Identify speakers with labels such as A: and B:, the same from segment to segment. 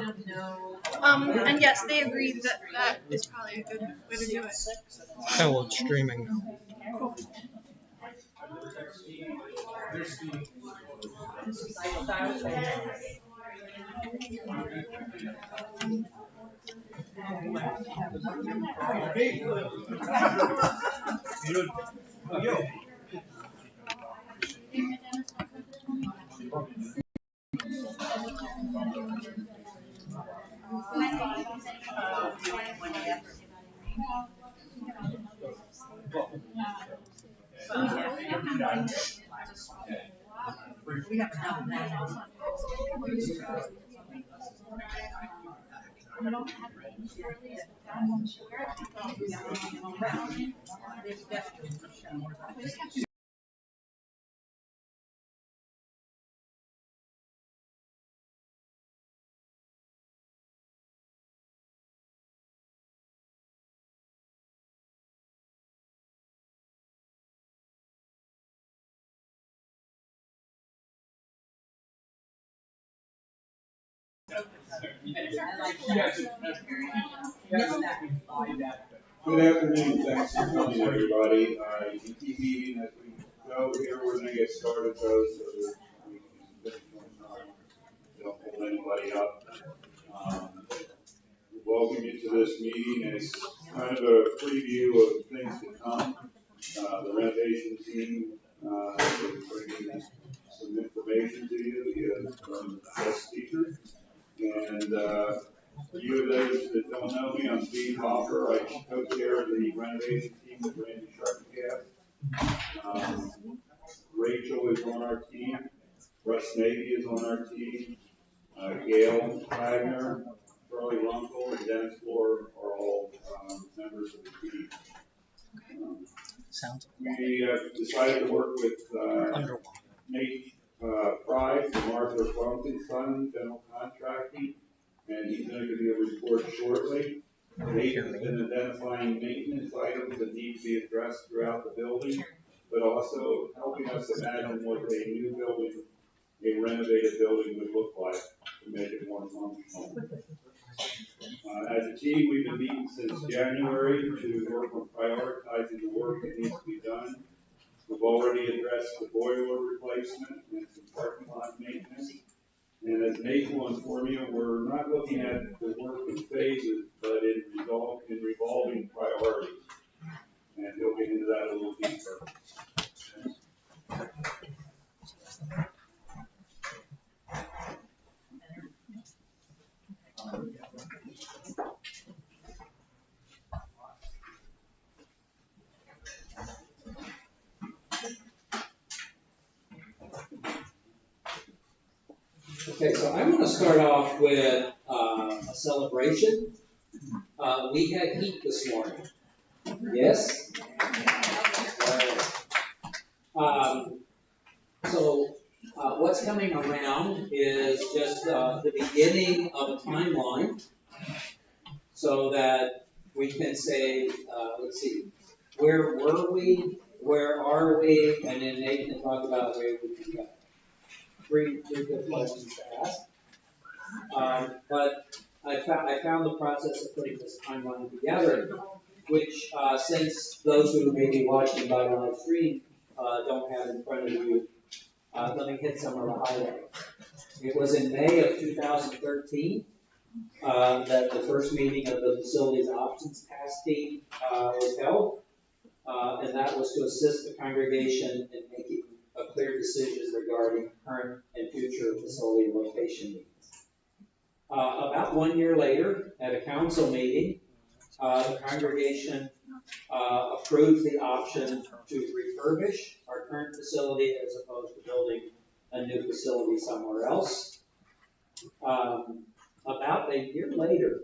A: And yes, they agreed that that is probably a good way to do it.
B: Oh, well, it's streaming now.
A: Cool.
C: Good afternoon, thanks for coming, everybody. You can keep eating as we go here. We're gonna get started, though, so that we can finish on time. Don't hold anybody up. Welcome you to this meeting. It's kind of a preview of things to come. The renovation team is bringing some information to you from the guest speaker. And for you of those that don't know me, I'm Steve Hopper. I co-chair the renovation team with Randy Sharpcast. Rachel is on our team. Russ Navy is on our team. Gail Wagner, Charlie Runkle, and Dennis Floor are all members of the team. We decided to work with Nate Fry from Arthur Funky Son General Contracting, and he's going to give you a report shortly. Nate has been identifying maintenance items that need to be addressed throughout the building, but also helping us imagine what a new building, a renovated building would look like to make it more functional. As a team, we've been meeting since January to work on prioritizing the work that needs to be done. We've already addressed the boiler replacement and some parking lot maintenance. And as Nate will inform you, we're not looking at the work in phases, but in revolving priorities. And he'll get into that a little deeper.
D: Okay, so I'm going to start off with a celebration. We had heat this morning. Yes? So what's coming around is just the beginning of a timeline so that we can say, let's see, where were we, where are we, and then Nate can talk about where we can go. Three good questions to ask. But I found the process of putting this timeline together, which since those who may be watching by live stream don't have in front of you, let me hit some of the highlights. It was in May of 2013 that the first meeting of the Facilities Options Task Team was held, and that was to assist the congregation in making clear decisions regarding current and future facility location needs. About 1 year later, at a council meeting, the congregation approved the option to refurbish our current facility as opposed to building a new facility somewhere else. About a year later,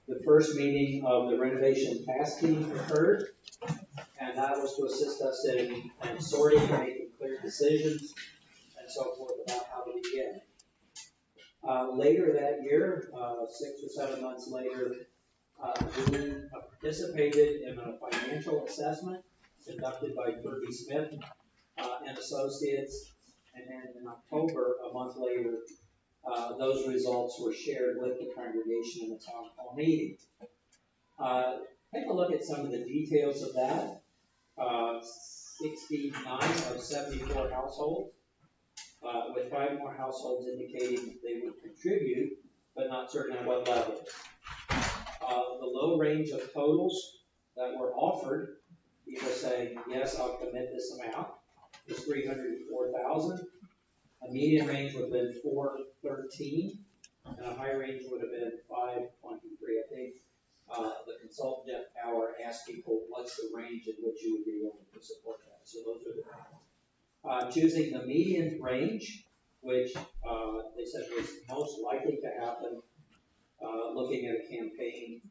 D: the first meeting of the renovation task team occurred, and that was to assist us in sorting and making clear decisions and so forth about how to begin. Later that year, 6 or 7 months later, we participated in a financial assessment conducted by Kirby Smith and Associates, and then in October, a month later, those results were shared with the congregation in the town hall meeting. Take a look at some of the details of that. 69 of 74 households, with 5 more households indicating they would contribute, but not certain at what levels. The low range of totals that were offered, people saying, yes, I'll commit this amount, was 304,000. A median range would have been 413, and a high range would have been 523. I think the consultant Jeff Power asked people, what's the range in which you would be willing to support that? So those are the choosing the median range, which they said was most likely to happen, looking at a campaign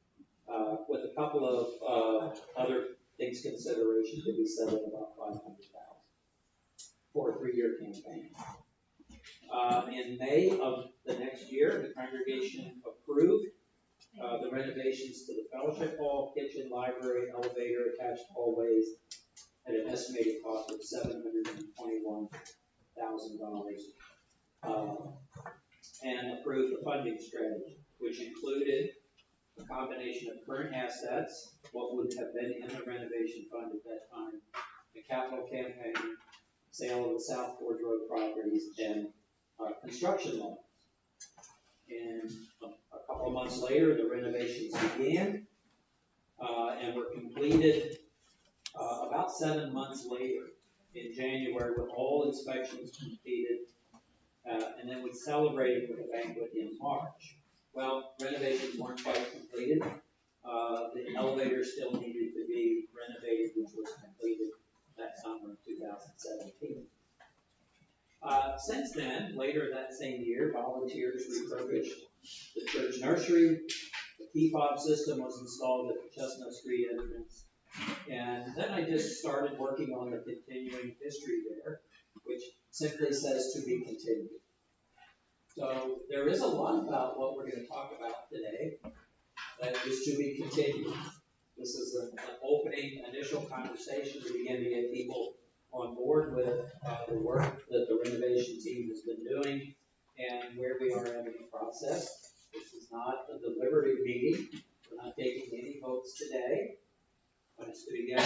D: with a couple of other things consideration to be set at about 500,000 for a 3-year campaign. In May of the next year, the congregation approved the renovations to the fellowship hall, kitchen, library, elevator, attached hallways at an estimated cost of $721,000, and approved the funding strategy, which included a combination of current assets, what would have been in the renovation fund at that time, the capital campaign, sale of the South Forge Road properties, and construction loans. And a couple of months later, the renovations began and were completed about 7 months later in January with all inspections completed. And then we celebrated with a banquet in March. Well, renovations weren't quite completed. The elevator still needed to be renovated, which was completed that summer of 2017. Since then, later that same year, volunteers refurbished the church nursery. The key fob system was installed at the Chestnut Street entrance. And then I just started working on the continuing history there, which simply says to be continued. So there is a lot about what we're going to talk about today that is to be continued. This is an opening initial conversation to begin to get people on board with the work that the renovation team has been doing and where we are in the process. This is not a deliberative meeting. We're not taking any votes today, but it's to begin to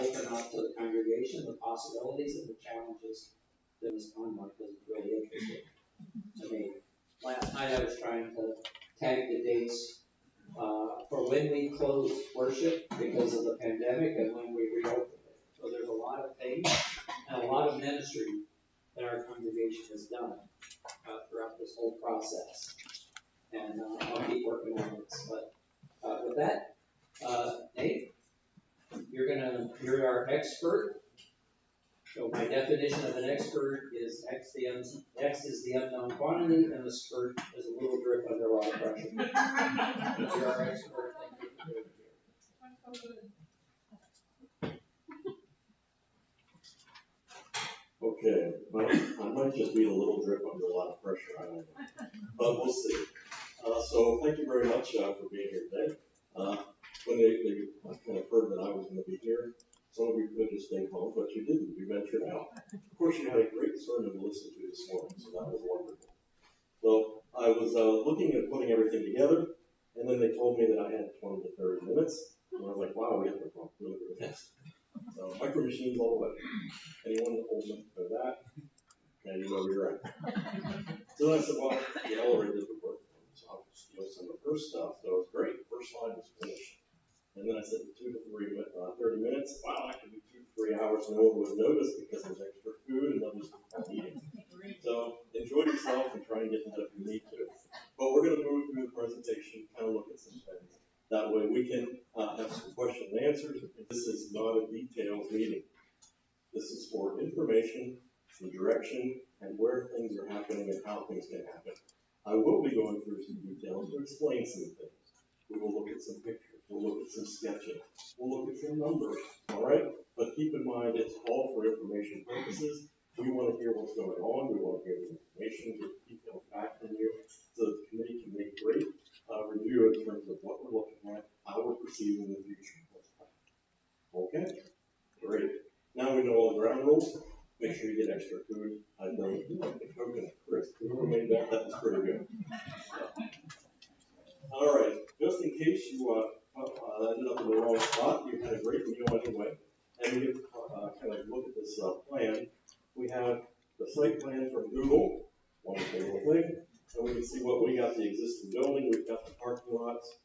D: open up to the congregation the possibilities and the challenges that this conduct is really interesting to me. Last night I was trying to tag the dates for when we closed worship because of the pandemic and when we reopened it. So there's a lot of things and a lot of ministry that our congregation has done throughout this whole process. And I'll keep working on this. But with that, Nate, you're our expert. So my definition of an expert is X is the unknown quantity, and the spurt is a little drip under a lot of pressure. But you're our expert. Thank you for doing it here.
E: Okay, well, I might just be a little drip under a lot of pressure, I don't know. But we'll see. So thank you very much for being here today. When they kind of heard that I was going to be here, some of you could have just stayed home, but you didn't. You ventured out. Of course, you had a great sermon to listen to this morning, so that was wonderful. So I was looking at putting everything together, and then they told me that I had 20 to 30 minutes. And I was like, wow, we have to talk really, really fast. So micro machines all the way. Anyone old enough for that? Okay, you know where you're at. So I said, well, the elevator didn't work, so I'll steal some of her stuff. So it was great. First line was finished. And then I said 2 to 30 minutes. Wow, I could do 2 to 3 hours. No one would notice because there's extra food and others are eating. So enjoy yourself and try and get that if you need to. But we're going to move through the presentation, kind of look at some things. That way we can have some question and answers. This is not a detailed meeting. This is for information, some direction, and where things are happening and how things can happen. I will be going through some details to explain some things. We will look at some pictures. We'll look at some sketching. We'll look at some numbers. All right? But keep in mind, it's all for information purposes. We want to hear what's going on. We want to hear the information, get details back from you, so that the committee can make great review in terms of what we're looking at, how we're perceiving the future. Okay? Great. Now we know all the ground rules. make sure you get extra food. I've done the coconut crisp. Whoever made that, that was pretty good. All right, just in case you ended up in the wrong spot, you had a great meal anyway. And we can kind of look at this plan. We have the site plan from Google, wonderful little thing. And we can see what we got, the existing building, we've got the parking lots.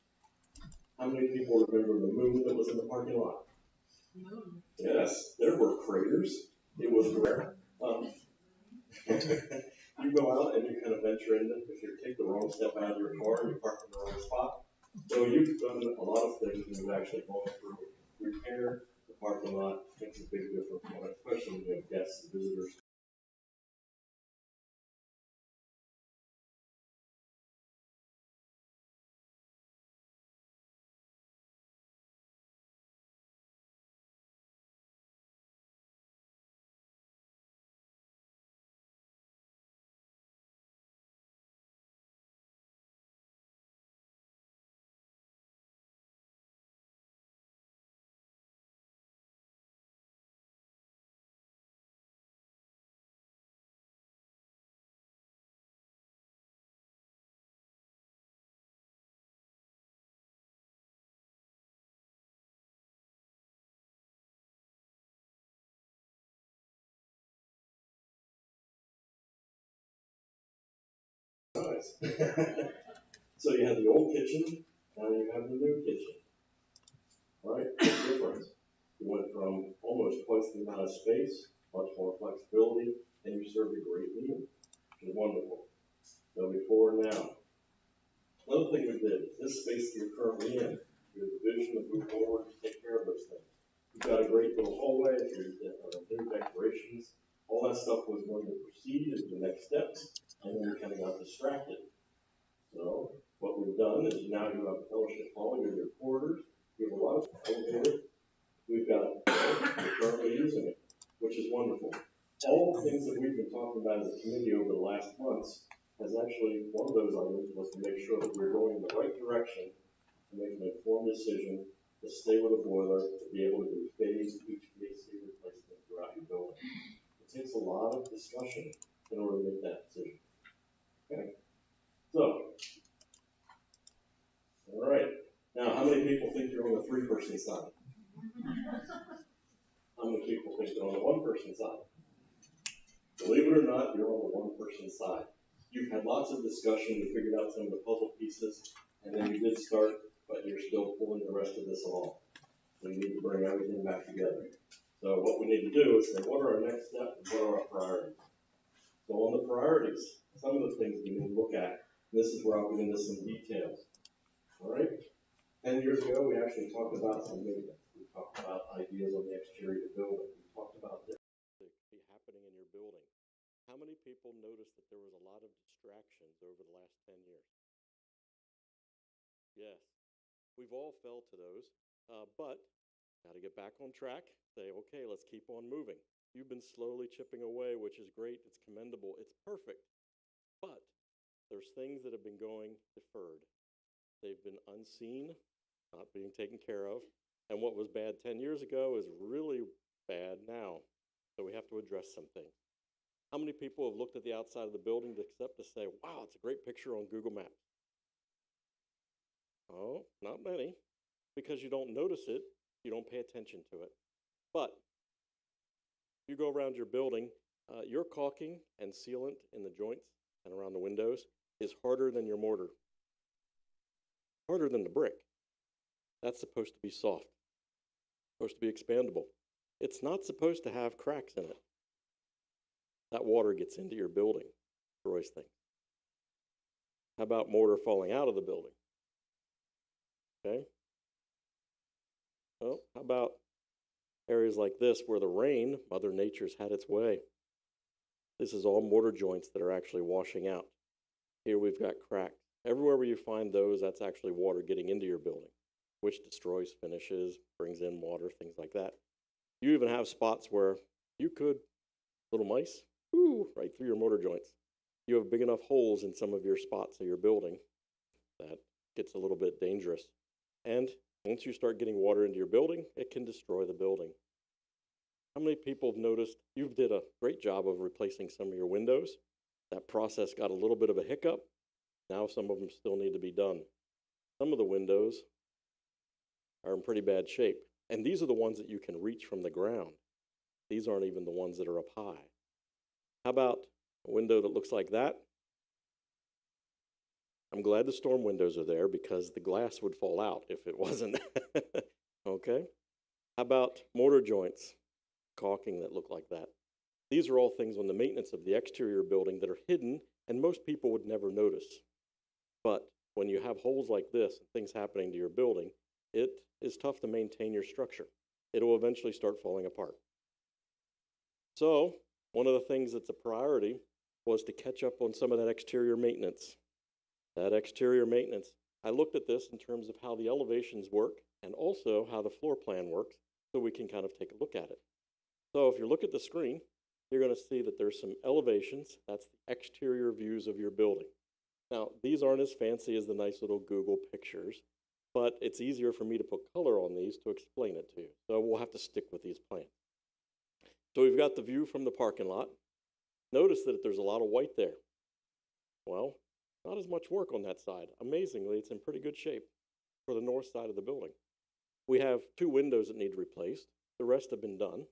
E: How many people remember the moon that was in the parking lot?
A: Moon.
E: Yes, there were craters. It was rare. You go out and you kind of venture in if you take the wrong step out of your car and you park in the wrong spot. So you've done a lot of things and you've actually gone through repair the parking lot. Makes a big difference, especially when you have guests and visitors. Nice. So you have the old kitchen, now you have the new kitchen. All right, big difference. You went from almost twice the amount of space, much more flexibility, and you served a great meal, which is wonderful. So before and now. Another thing we did, this space that you're currently in, you have the vision to move forward to take care of those things. You've got a great little hallway, new decorations, all that stuff was going to proceed into the next steps, and then we kind of got distracted. So what we've done is now you have a fellowship hall, you have your quarters, you have a lot of elevators. We've got, we're currently using it, which is wonderful. All the things that we've been talking about as a committee over the last months has actually, one of those items was to make sure that we're going in the right direction to make an informed decision to stay with a boiler, to be able to do phased HVAC replacement throughout your building. It takes a lot of discussion in order to make that decision. Okay? So, all right. Now, how many people think you're on the 3-person side? How many people think you're on the 1-person side? Believe it or not, you're on the 1-person side. You've had lots of discussion, you figured out some of the puzzle pieces, and then you did start, but you're still pulling the rest of this along. So you need to bring everything back together. So what we need to do is say, what are our next steps and what are our priorities? So on the priorities, some of the things we need to look at, this is where I'll get into some details. All right? 10 years ago, we actually talked about some maintenance. We talked about ideas on the exterior of the building. We talked about this be happening in your building. How many people noticed that there was a lot of distractions over the last 10 years? Yes, we've all fell to those, but got to get back on track. Say, okay, let's keep on moving. You've been slowly chipping away, which is great. It's commendable. It's perfect. But there's things that have been going deferred. They've been unseen, not being taken care of. And what was bad 10 years ago is really bad now. So we have to address some things. How many people have looked at the outside of the building except to say, wow, it's a great picture on Google Maps? Oh, not many, because you don't notice it, you don't pay attention to it. But you go around your building, your caulking and sealant in the joints and around the windows is harder than your mortar, harder than the brick. That's supposed to be soft, supposed to be expandable. It's not supposed to have cracks in it. That water gets into your building, destroys things. How about mortar falling out of the building? Okay. Well, how about areas like this where the rain, Mother Nature's had its way? This is all mortar joints that are actually washing out. Here we've got cracks. Everywhere where you find those, that's actually water getting into your building, which destroys finishes, brings in water, things like that. You even have spots where you could, little mice, right through your mortar joints. You have big enough holes in some of your spots of your building that gets a little bit dangerous. And once you start getting water into your building, it can destroy the building. How many people have noticed you did a great job of replacing some of your windows? That process got a little bit of a hiccup. Now some of them still need to be done. Some of the windows are in pretty bad shape. And these are the ones that you can reach from the ground. These aren't even the ones that are up high. How about a window that looks like that? I'm glad the storm windows are there because the glass would fall out if it wasn't. Okay? How about mortar joints, caulking that look like that? These are all things on the maintenance of the exterior building that are hidden and most people would never notice. But when you have holes like this and things happening to your building, it is tough to maintain your structure. It will eventually start falling apart. So, one of the things that's a priority was to catch up on some of that exterior maintenance. That exterior maintenance, I looked at this in terms of how the elevations work and also how the floor plan works so we can kind of take a look at it. So if you look at the screen, you're going to see that there's some elevations. That's the exterior views of your building. Now, these aren't as fancy as the nice little Google pictures, but it's easier for me to put color on these to explain it to you. So we'll have to stick with these plans. So we've got the view from the parking lot. Notice that there's a lot of white there. Well, not as much work on that side. Amazingly, it's in pretty good shape for the north side of the building. We have 2 windows that need replaced. The rest have been done.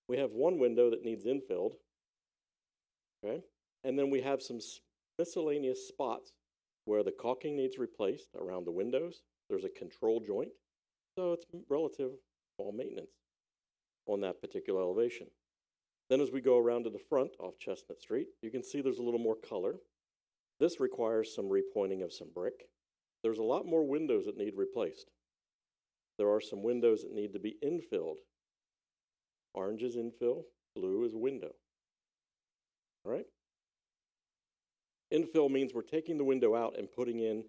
E: We have 1 window that needs infilled. Okay? And then we have some miscellaneous spots where the caulking needs replaced around the windows. There's a control joint. So it's relative small maintenance on that particular elevation. Then as we go around to the front off Chestnut Street, you can see there's a little more color. This requires some repointing of some brick. There's a lot more windows that need replaced. There are some windows that need to be infilled. Orange is infill, blue is window. All right? Infill means we're taking the window out and putting in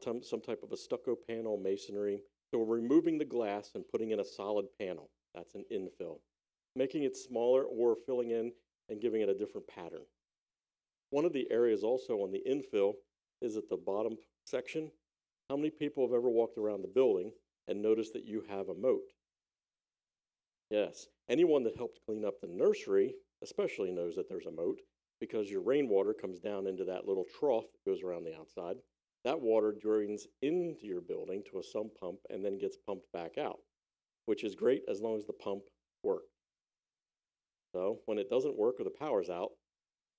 E: some type of a stucco panel masonry. So we're removing the glass and putting in a solid panel. That's an infill. Making it smaller or filling in and giving it a different pattern. One of the areas also on the infill is at the bottom section. How many people have ever walked around the building and noticed that you have a moat? Yes. Anyone that helped clean up the nursery especially knows that there's a moat because your rainwater comes down into that little trough that goes around the outside. That water drains into your building to a sump pump and then gets pumped back out, which is great as long as the pump works. So when it doesn't work or the power's out,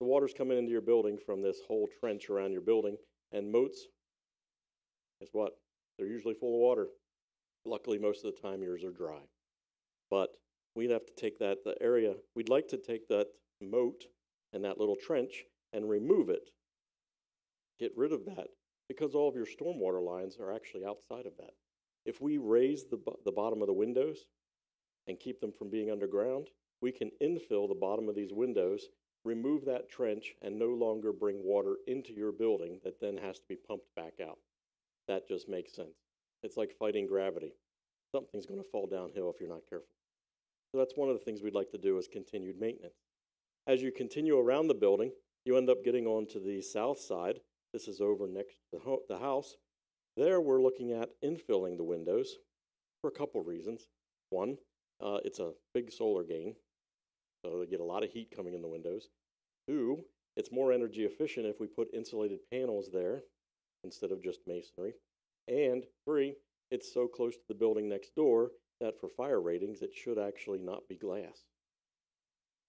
E: the water's coming into your building from this whole trench around your building, and moats, guess what? They're usually full of water. Luckily, most of the time yours are dry. But we'd have to take we'd like to take that moat and that little trench and remove it. Get rid of that because all of your stormwater lines are actually outside of that. If we raise the bottom of the windows and keep them from being underground, we can infill the bottom of these windows, remove that trench, and no longer bring water into your building that then has to be pumped back out. That just makes sense. It's like fighting gravity. Something's going to fall downhill if you're not careful. So that's one of the things we'd like to do is continued maintenance. As you continue around the building, you end up getting onto the south side. This is over next to the house. There we're looking at infilling the windows for a couple reasons. One, it's a big solar gain. So they get a lot of heat coming in the windows. 2, it's more energy efficient if we put insulated panels there instead of just masonry. And 3, it's so close to the building next door that for fire ratings, it should actually not be glass.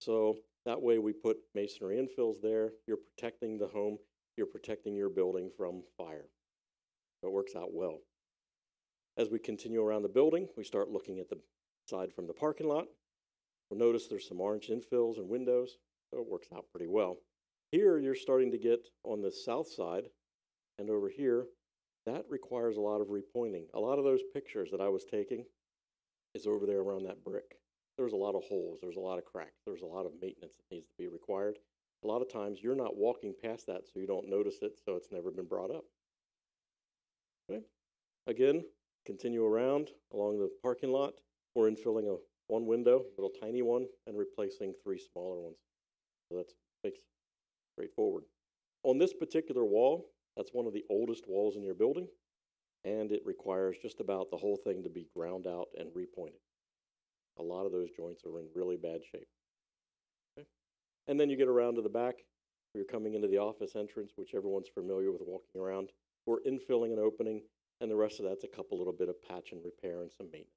E: So that way we put masonry infills there. You're protecting the home. You're protecting your building from fire. So it works out well. As we continue around the building, we start looking at the side from the parking lot. We'll notice there's some orange infills and windows, so it works out pretty well. Here, you're starting to get on the south side, and over here, that requires a lot of repointing. A lot of those pictures that I was taking is over there around that brick. There's a lot of holes, there's a lot of cracks, there's a lot of maintenance that needs to be required. A lot of times, you're not walking past that, so you don't notice it, so it's never been brought up. Okay. Again, continue around along the parking lot. We're infilling one window, little tiny one, and replacing 3 smaller ones. So that's makes straightforward. On this particular wall, that's one of the oldest walls in your building, and it requires just about the whole thing to be ground out and repointed.
F: A lot of those joints are in really bad shape. Okay? And then you get around to the back, you're coming into the office entrance, which everyone's familiar with walking around. We're infilling an opening, and the rest of that's a couple little bit of patch and repair and some maintenance.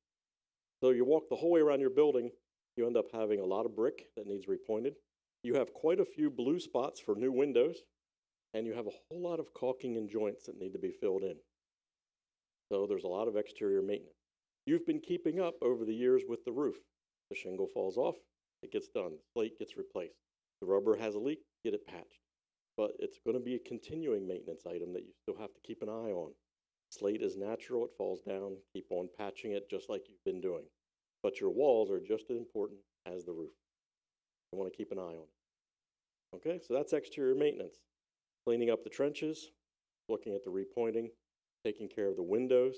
F: So you walk the whole way around your building, you end up having a lot of brick that needs repointed. You have quite a few blue spots for new windows, and you have a whole lot of caulking and joints that need to be filled in. So there's a lot of exterior maintenance. You've been keeping up over the years with the roof. The shingle falls off, it gets done. The slate gets replaced. The rubber has a leak, get it patched. But it's going to be a continuing maintenance item that you still have to keep an eye on. Slate is natural, it falls down, keep on patching it just like you've been doing. But your walls are just as important as the roof. You want to keep an eye on it. Okay, so that's exterior maintenance. Cleaning up the trenches, looking at the repointing, taking care of the windows,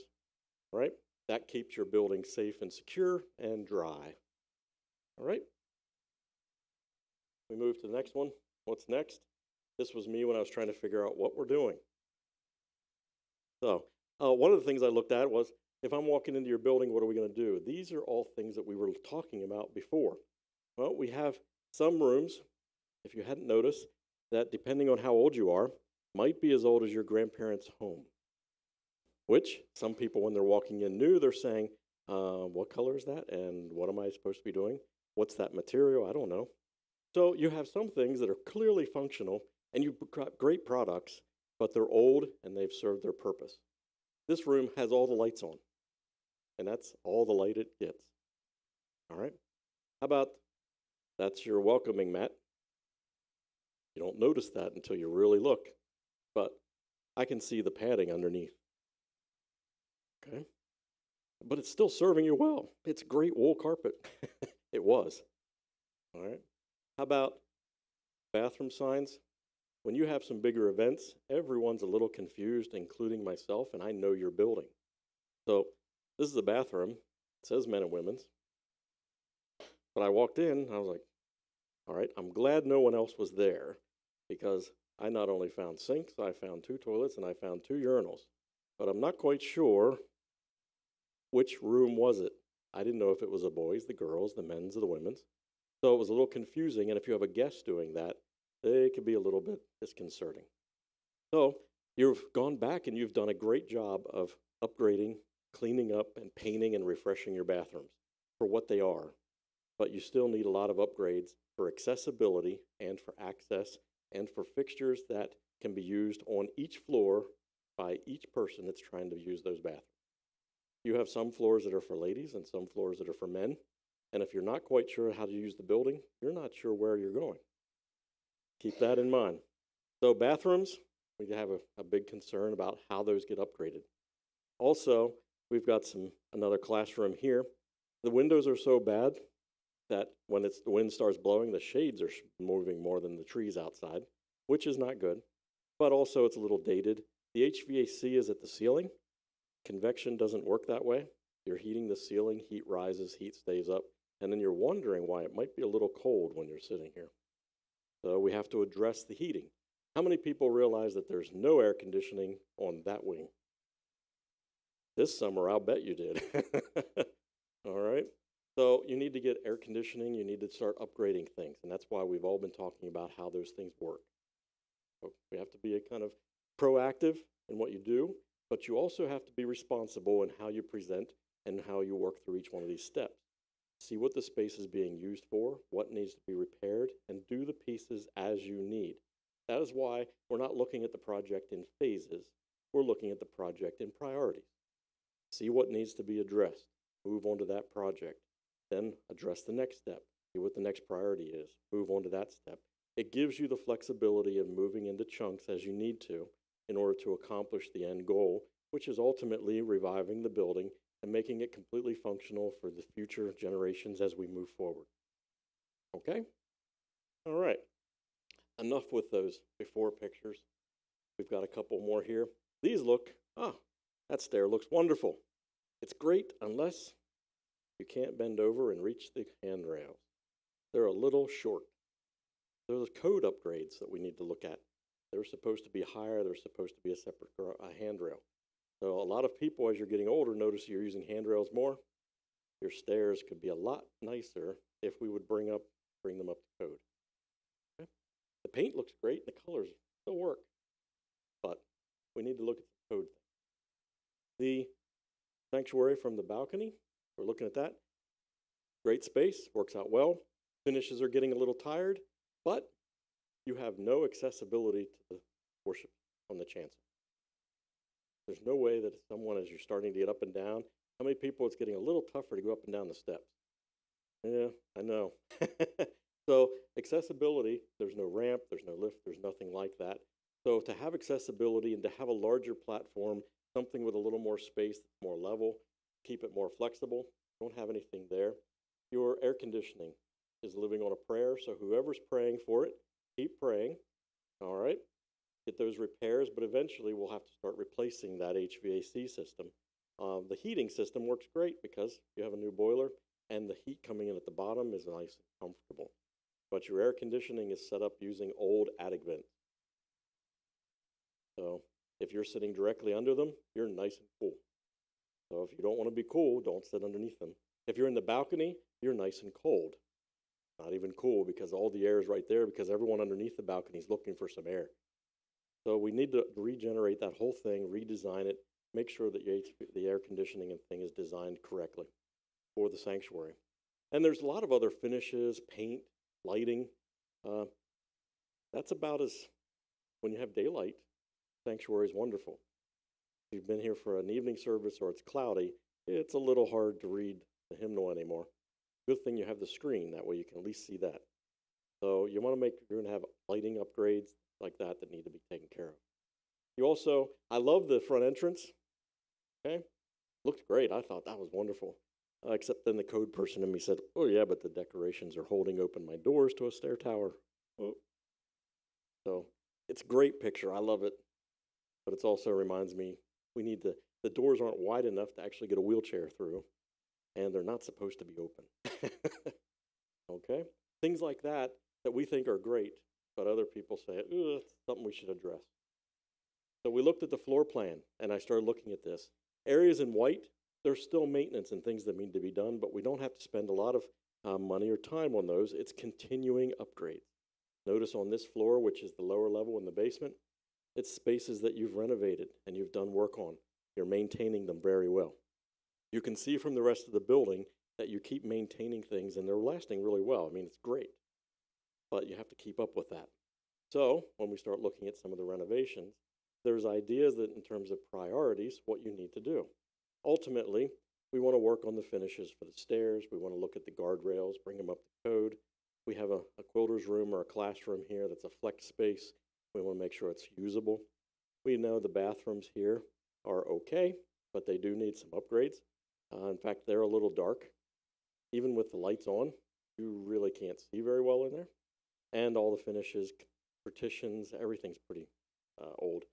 F: all right? That keeps your building safe and secure and dry. All right? We move to the next one. What's next? This was me when I was trying to figure out what we're doing. So, one of the things I looked at was, if I'm walking into your building, what are we going to do? These are all things that we were talking about before. Well, we have some rooms, if you hadn't noticed, that depending on how old you are, might be as old as your grandparents' home. Which, some people when they're walking in new, they're saying, what color is that? And what am I supposed to be doing? What's that material? I don't know. So you have some things that are clearly functional, and you've got great products, but they're old and they've served their purpose. This room has all the lights on, and that's all the light it gets. All right? How about that's your welcoming mat? You don't notice that until you really look, but I can see the padding underneath. Okay? But it's still serving you well. It's great wool carpet. It was. All right? How about bathroom signs? When you have some bigger events, everyone's a little confused, including myself, and I know your building. So this is a bathroom. It says men and women's. But I walked in, and I was like, all right, I'm glad no one else was there, because I not only found sinks, I found 2 toilets, and I found 2 urinals. But I'm not quite sure which room was it. I didn't know if it was the boys, the girls, the men's, or the women's. So it was a little confusing, and if you have a guest doing that, they could be a little bit disconcerting. So you've gone back and you've done a great job of upgrading, cleaning up, and painting and refreshing your bathrooms for what they are. But you still need a lot of upgrades for accessibility and for access and for fixtures that can be used on each floor by each person that's trying to use those bathrooms. You have some floors that are for ladies and some floors that are for men. And if you're not quite sure how to use the building, you're not sure where you're going. Keep that in mind. So bathrooms, we have a big concern about how those get upgraded. Also, we've got another classroom here. The windows are so bad that when the wind starts blowing, the shades are moving more than the trees outside, which is not good. But also it's a little dated. The HVAC is at the ceiling. Convection doesn't work that way. You're heating the ceiling, heat rises, heat stays up, and then you're wondering why it might be a little cold when you're sitting here. So we have to address the heating. How many people realize that there's no air conditioning on that wing? This summer, I'll bet you did. All right. So you need to get air conditioning. You need to start upgrading things. And that's why we've all been talking about how those things work. So we have to be a kind of proactive in what you do, but you also have to be responsible in how you present and how you work through each one of these steps. See what the space is being used for, what needs to be repaired, and do the pieces as you need. That is why we're not looking at the project in phases. We're looking at the project in priorities. See what needs to be addressed. Move on to that project. Then address the next step. See what the next priority is. Move on to that step. It gives you the flexibility of moving into chunks as you need to in order to accomplish the end goal, which is ultimately reviving the building and making it completely functional for the future generations as we move forward. Okay? All right. Enough with those before pictures. We've got a couple more here. These that stair looks wonderful. It's great unless you can't bend over and reach the handrails. They're a little short. There's code upgrades that we need to look at. They're supposed to be higher. They're supposed to be a separate handrail. So a lot of people, as you're getting older, notice you're using handrails more. your stairs could be a lot nicer if we would bring them up to code. Okay? The paint looks great, the colors still work, but we need to look at the code. The sanctuary from the balcony, we're looking at that. Great space, works out well. Finishes are getting a little tired, but you have no accessibility to the worship on the chancel. There's no way that someone, as you're starting to get up and down, how many people it's getting a little tougher to go up and down the steps? Yeah, I know. So accessibility, there's no ramp, there's no lift, there's nothing like that. So to have accessibility and to have a larger platform, something with a little more space, more level, keep it more flexible, don't have anything there. Your air conditioning is living on a prayer, so whoever's praying for it, keep praying, all right? Get those repairs, but eventually we'll have to start replacing that HVAC system. The heating system works great because you have a new boiler and the heat coming in at the bottom is nice and comfortable. But your air conditioning is set up using old attic vents. So if you're sitting directly under them, you're nice and cool. So if you don't want to be cool, don't sit underneath them. If you're in the balcony, you're nice and cold. Not even cool because all the air is right there because everyone underneath the balcony is looking for some air. So we need to regenerate that whole thing, redesign it, make sure that the air conditioning and thing is designed correctly for the sanctuary. And there's a lot of other finishes, paint, lighting. That's about as, when you have daylight, sanctuary is wonderful. If you've been here for an evening service or it's cloudy, it's a little hard to read the hymnal anymore. Good thing you have the screen, that way you can at least see that. So you want to make, you're going to have lighting upgrades like that need to be taken care of. You also, I love the front entrance. Okay, looked great. I thought that was wonderful. Except then the code person in me said, "Oh yeah, but the decorations are holding open my doors to a stair tower." Oh. So it's a great picture. I love it, but it also reminds me we need to. The doors aren't wide enough to actually get a wheelchair through, and they're not supposed to be open. Okay, things like that we think are great, but other people say, "Ooh, that's something we should address." So we looked at the floor plan, and I started looking at this. Areas in white, there's still maintenance and things that need to be done, but we don't have to spend a lot of money or time on those. It's continuing upgrades. Notice on this floor, which is the lower level in the basement, it's spaces that you've renovated and you've done work on. You're maintaining them very well. You can see from the rest of the building that you keep maintaining things and they're lasting really well. I mean, it's great, but you have to keep up with that. So when we start looking at some of the renovations, there's ideas that in terms of priorities, what you need to do. Ultimately, we want to work on the finishes for the stairs. We want to look at the guardrails, bring them up to code. We have a quilter's room or a classroom here that's a flex space. We want to make sure it's usable. We know the bathrooms here are okay, but they do need some upgrades. In fact, they're a little dark. Even with the lights on, you really can't see very well in there. And all the finishes, partitions, everything's pretty old.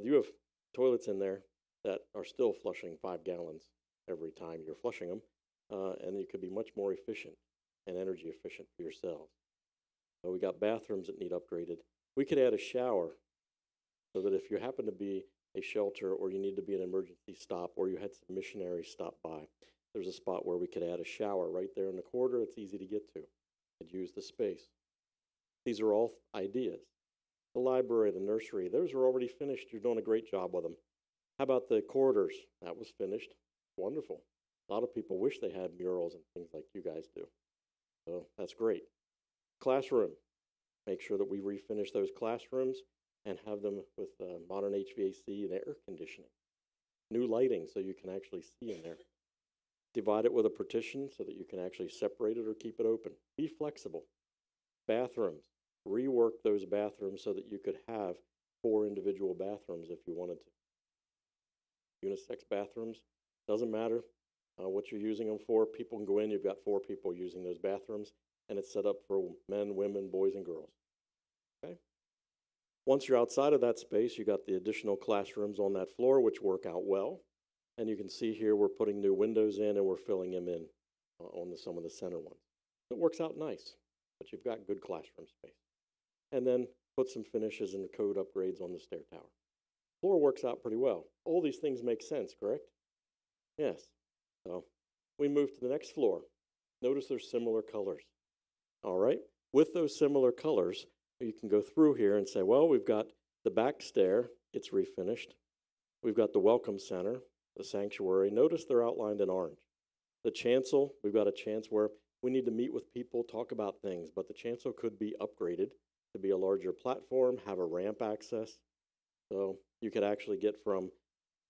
F: You have toilets in there that are still flushing 5 gallons every time you're flushing them, and you could be much more efficient and energy efficient for yourselves. So we got bathrooms that need upgraded. We could add a shower so that if you happen to be a shelter or you need to be an emergency stop or you had some missionaries stop by, there's a spot where we could add a shower right there in the corridor. It's easy to get to. Could use the space. These are all ideas. The library, the nursery, those are already finished. You're doing a great job with them. How about the corridors? That was finished. Wonderful. A lot of people wish they had murals and things like you guys do. So that's great. Classroom. Make sure that we refinish those classrooms and have them with modern HVAC and air conditioning. New lighting so you can actually see in there. Divide it with a partition so that you can actually separate it or keep it open. Be flexible. Bathrooms. Rework those bathrooms so that you could have 4 individual bathrooms if you wanted to. Unisex bathrooms, doesn't matter what you're using them for. People can go in, you've got 4 people using those bathrooms, and it's set up for men, women, boys, and girls. Okay. Once you're outside of that space, you got the additional classrooms on that floor, which work out well. And you can see here we're putting new windows in and we're filling them in on some of the center ones. It works out nice, but you've got good classroom space. And then put some finishes and code upgrades on the stair tower. Floor works out pretty well. All these things make sense, correct? Yes. So we move to the next floor. Notice there's similar colors. All right, with those similar colors, you can go through here and say, well, we've got the back stair, it's refinished. We've got the welcome center, the sanctuary. Notice they're outlined in orange. The chancel, we've got a chancel where we need to meet with people, talk about things, but the chancel could be upgraded to be a larger platform, have a ramp access. So you could actually get from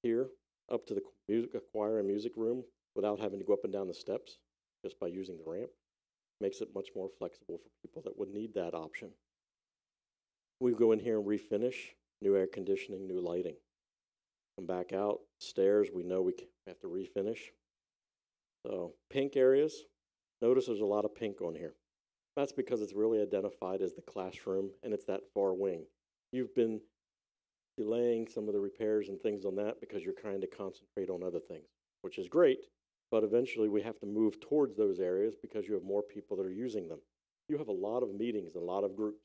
F: here up to the music choir and music room without having to go up and down the steps just by using the ramp. Makes it much more flexible for people that would need that option. We go in here and refinish, new air conditioning, new lighting. Come back out, stairs, we know we have to refinish. So pink areas, notice there's a lot of pink on here. That's because it's really identified as the classroom and it's that far wing. You've been delaying some of the repairs and things on that because you're trying to concentrate on other things, which is great, but eventually we have to move towards those areas because you have more people that are using them. You have a lot of meetings and a lot of groups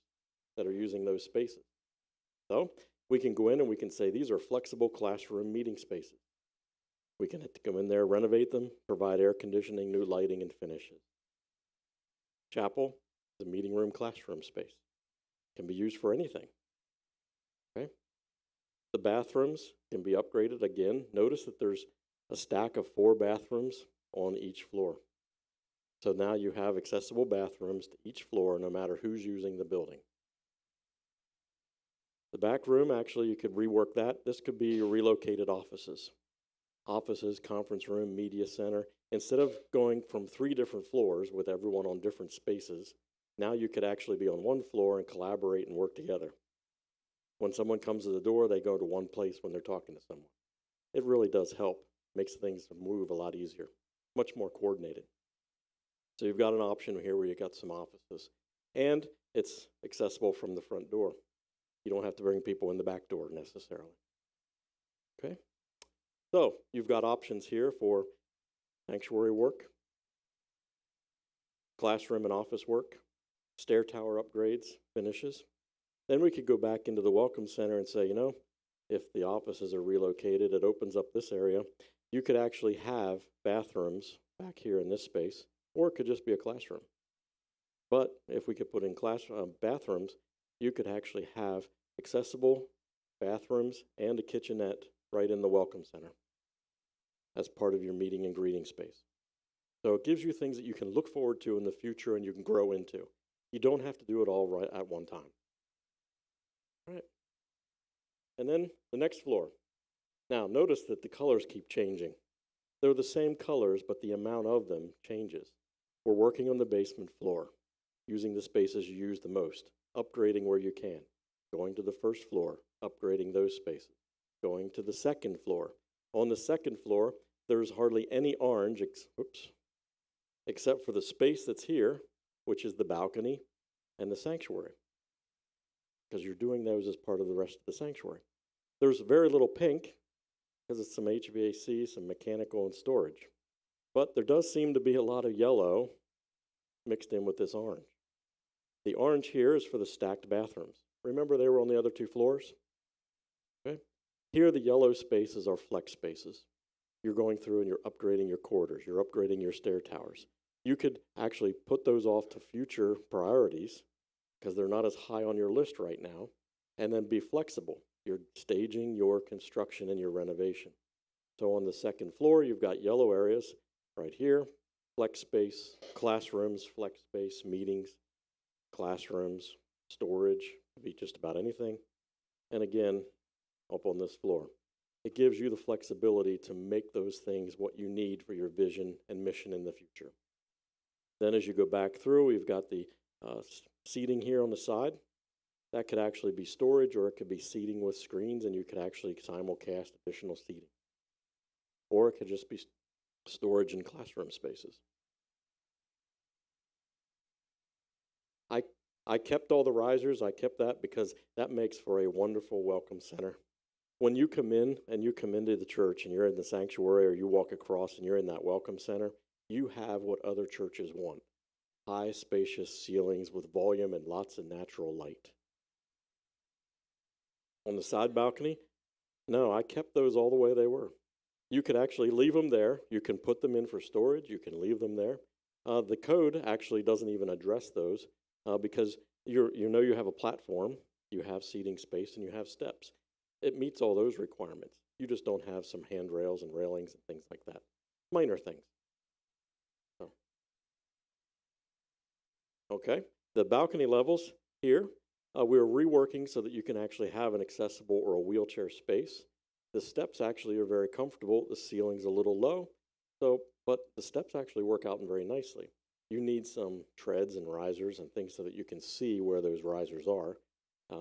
F: that are using those spaces. So we can go in and we can say these are flexible classroom meeting spaces. We can go in there, renovate them, provide air conditioning, new lighting, and finishes. Chapel is a meeting room classroom space. Can be used for anything. Okay. The bathrooms can be upgraded again. Notice that there's a stack of 4 bathrooms on each floor. So now you have accessible bathrooms to each floor no matter who's using the building. The back room, actually, you could rework that. This could be your relocated offices. Offices, conference room, media center. Instead of going from 3 different floors with everyone on different spaces, now you could actually be on one floor and collaborate and work together. When someone comes to the door, they go to one place when they're talking to someone. It really does help. Makes things move a lot easier, much more coordinated. So you've got an option here where you've got some offices. And it's accessible from the front door. You don't have to bring people in the back door necessarily. Okay? So you've got options here for sanctuary work, classroom and office work, stair tower upgrades, finishes. Then we could go back into the welcome center and say, you know, if the offices are relocated, it opens up this area. You could actually have bathrooms back here in this space, or it could just be a classroom. But if we could put in bathrooms, you could actually have accessible bathrooms and a kitchenette right in the welcome center as part of your meeting and greeting space. So it gives you things that you can look forward to in the future and you can grow into. You don't have to do it all right at one time. All right. And then the next floor. Now notice that the colors keep changing. They're the same colors, but the amount of them changes. We're working on the basement floor, using the spaces you use the most, upgrading where you can, going to the first floor, upgrading those spaces, going to the second floor. On the second floor, there's hardly any orange, except for the space that's here, which is the balcony and the sanctuary, because you're doing those as part of the rest of the sanctuary. There's very little pink, because it's some HVAC, some mechanical, and storage. But there does seem to be a lot of yellow mixed in with this orange. The orange here is for the stacked bathrooms. Remember they were on the other 2 floors? Okay. Here the yellow spaces are flex spaces. You're going through and you're upgrading your corridors, you're upgrading your stair towers. You could actually put those off to future priorities because they're not as high on your list right now, and then be flexible. You're staging your construction and your renovation. So on the second floor, you've got yellow areas right here, flex space, classrooms, flex space, meetings, classrooms, storage, could be just about anything. And again, up on this floor. It gives you the flexibility to make those things what you need for your vision and mission in the future. Then as you go back through, we've got the seating here on the side. That could actually be storage, or it could be seating with screens, and you could actually simulcast additional seating. Or it could just be storage in classroom spaces. I kept all the risers. I kept that because that makes for a wonderful welcome center. When you come in and you come into the church and you're in the sanctuary, or you walk across and you're in that welcome center, you have what other churches want. High, spacious ceilings with volume and lots of natural light. On the side balcony, no, I kept those all the way they were. You could actually leave them there. You can put them in for storage. You can leave them there. The code actually doesn't even address those because you have a platform, you have seating space, and you have steps. It meets all those requirements. You just don't have some handrails and railings and things like that. Minor things. So. Okay, the balcony levels here, we're reworking so that you can actually have an accessible or a wheelchair space. The steps actually are very comfortable. The ceiling's a little low, but the steps actually work out very nicely. You need some treads and risers and things so that you can see where those risers are,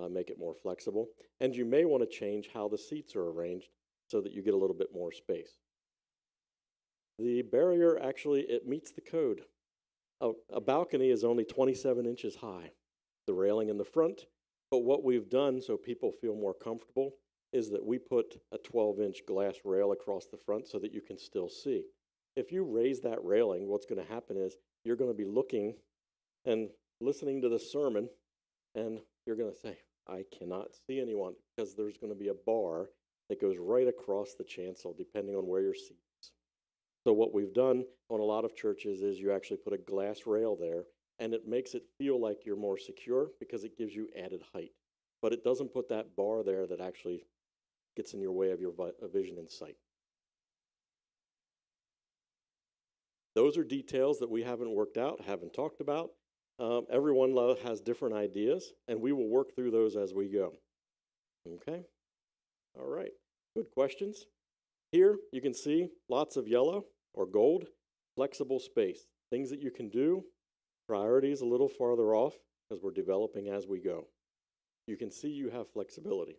F: make it more flexible. And you may want to change how the seats are arranged so that you get a little bit more space. The barrier actually, it meets the code. A balcony is only 27 inches high, the railing in the front, but what we've done so people feel more comfortable is that we put a 12-inch glass rail across the front so that you can still see. If you raise that railing, what's going to happen is you're going to be looking and listening to the sermon, and you're going to say, I cannot see anyone, because there's going to be a bar that goes right across the chancel, depending on where your seat is. So what we've done on a lot of churches is you actually put a glass rail there, and it makes it feel like you're more secure because it gives you added height. But it doesn't put that bar there that actually gets in your way of your vision and sight. Those are details that we haven't worked out, haven't talked about. Everyone has different ideas, and we will work through those as we go. Okay? All right. Good questions. Here you can see lots of yellow or gold, flexible space, things that you can do. Priorities a little farther off because we're developing as we go. You can see you have flexibility.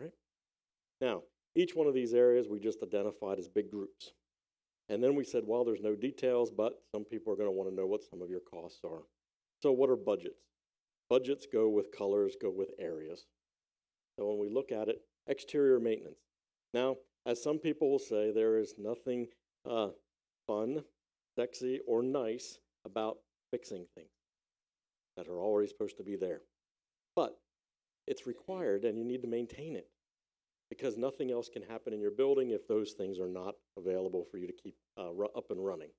F: Right? Now, each one of these areas we just identified as big groups. And then we said, well, there's no details, but some people are going to want to know what some of your costs are. So what are budgets? Budgets go with colors, go with areas. So when we look at it, exterior maintenance. Now, as some people will say, there is nothing fun, sexy, or nice about fixing things that are already supposed to be there. But it's required, and you need to maintain it because nothing else can happen in your building if those things are not available for you to keep up and running.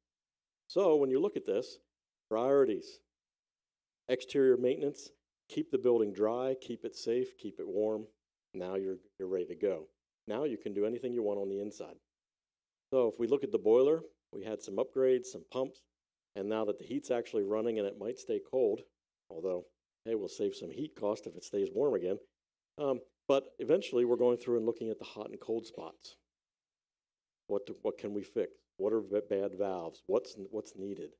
F: So when you look at this, priorities, exterior maintenance, keep the building dry, keep it safe, keep it warm. Now you're ready to go. Now you can do anything you want on the inside. So if we look at the boiler, we had some upgrades, some pumps, and now that the heat's actually running and it might stay cold, although, hey, we'll save some heat cost if it stays warm again. But eventually we're going through and looking at the hot and cold spots. What can we fix? What are bad valves? What's needed?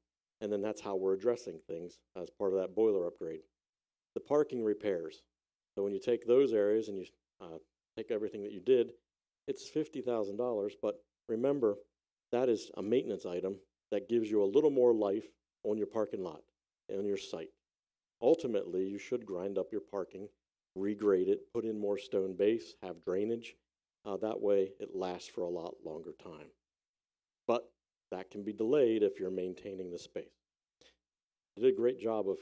F: And then that's how we're addressing things as part of that boiler upgrade. The parking repairs. So when you take those areas and you take everything that you did, it's $50,000, but remember, that is a maintenance item that gives you a little more life on your parking lot and on your site. Ultimately, you should grind up your parking, regrade it, put in more stone base, have drainage. That way, it lasts for a lot longer time. But that can be delayed if you're maintaining the space. You did a great job of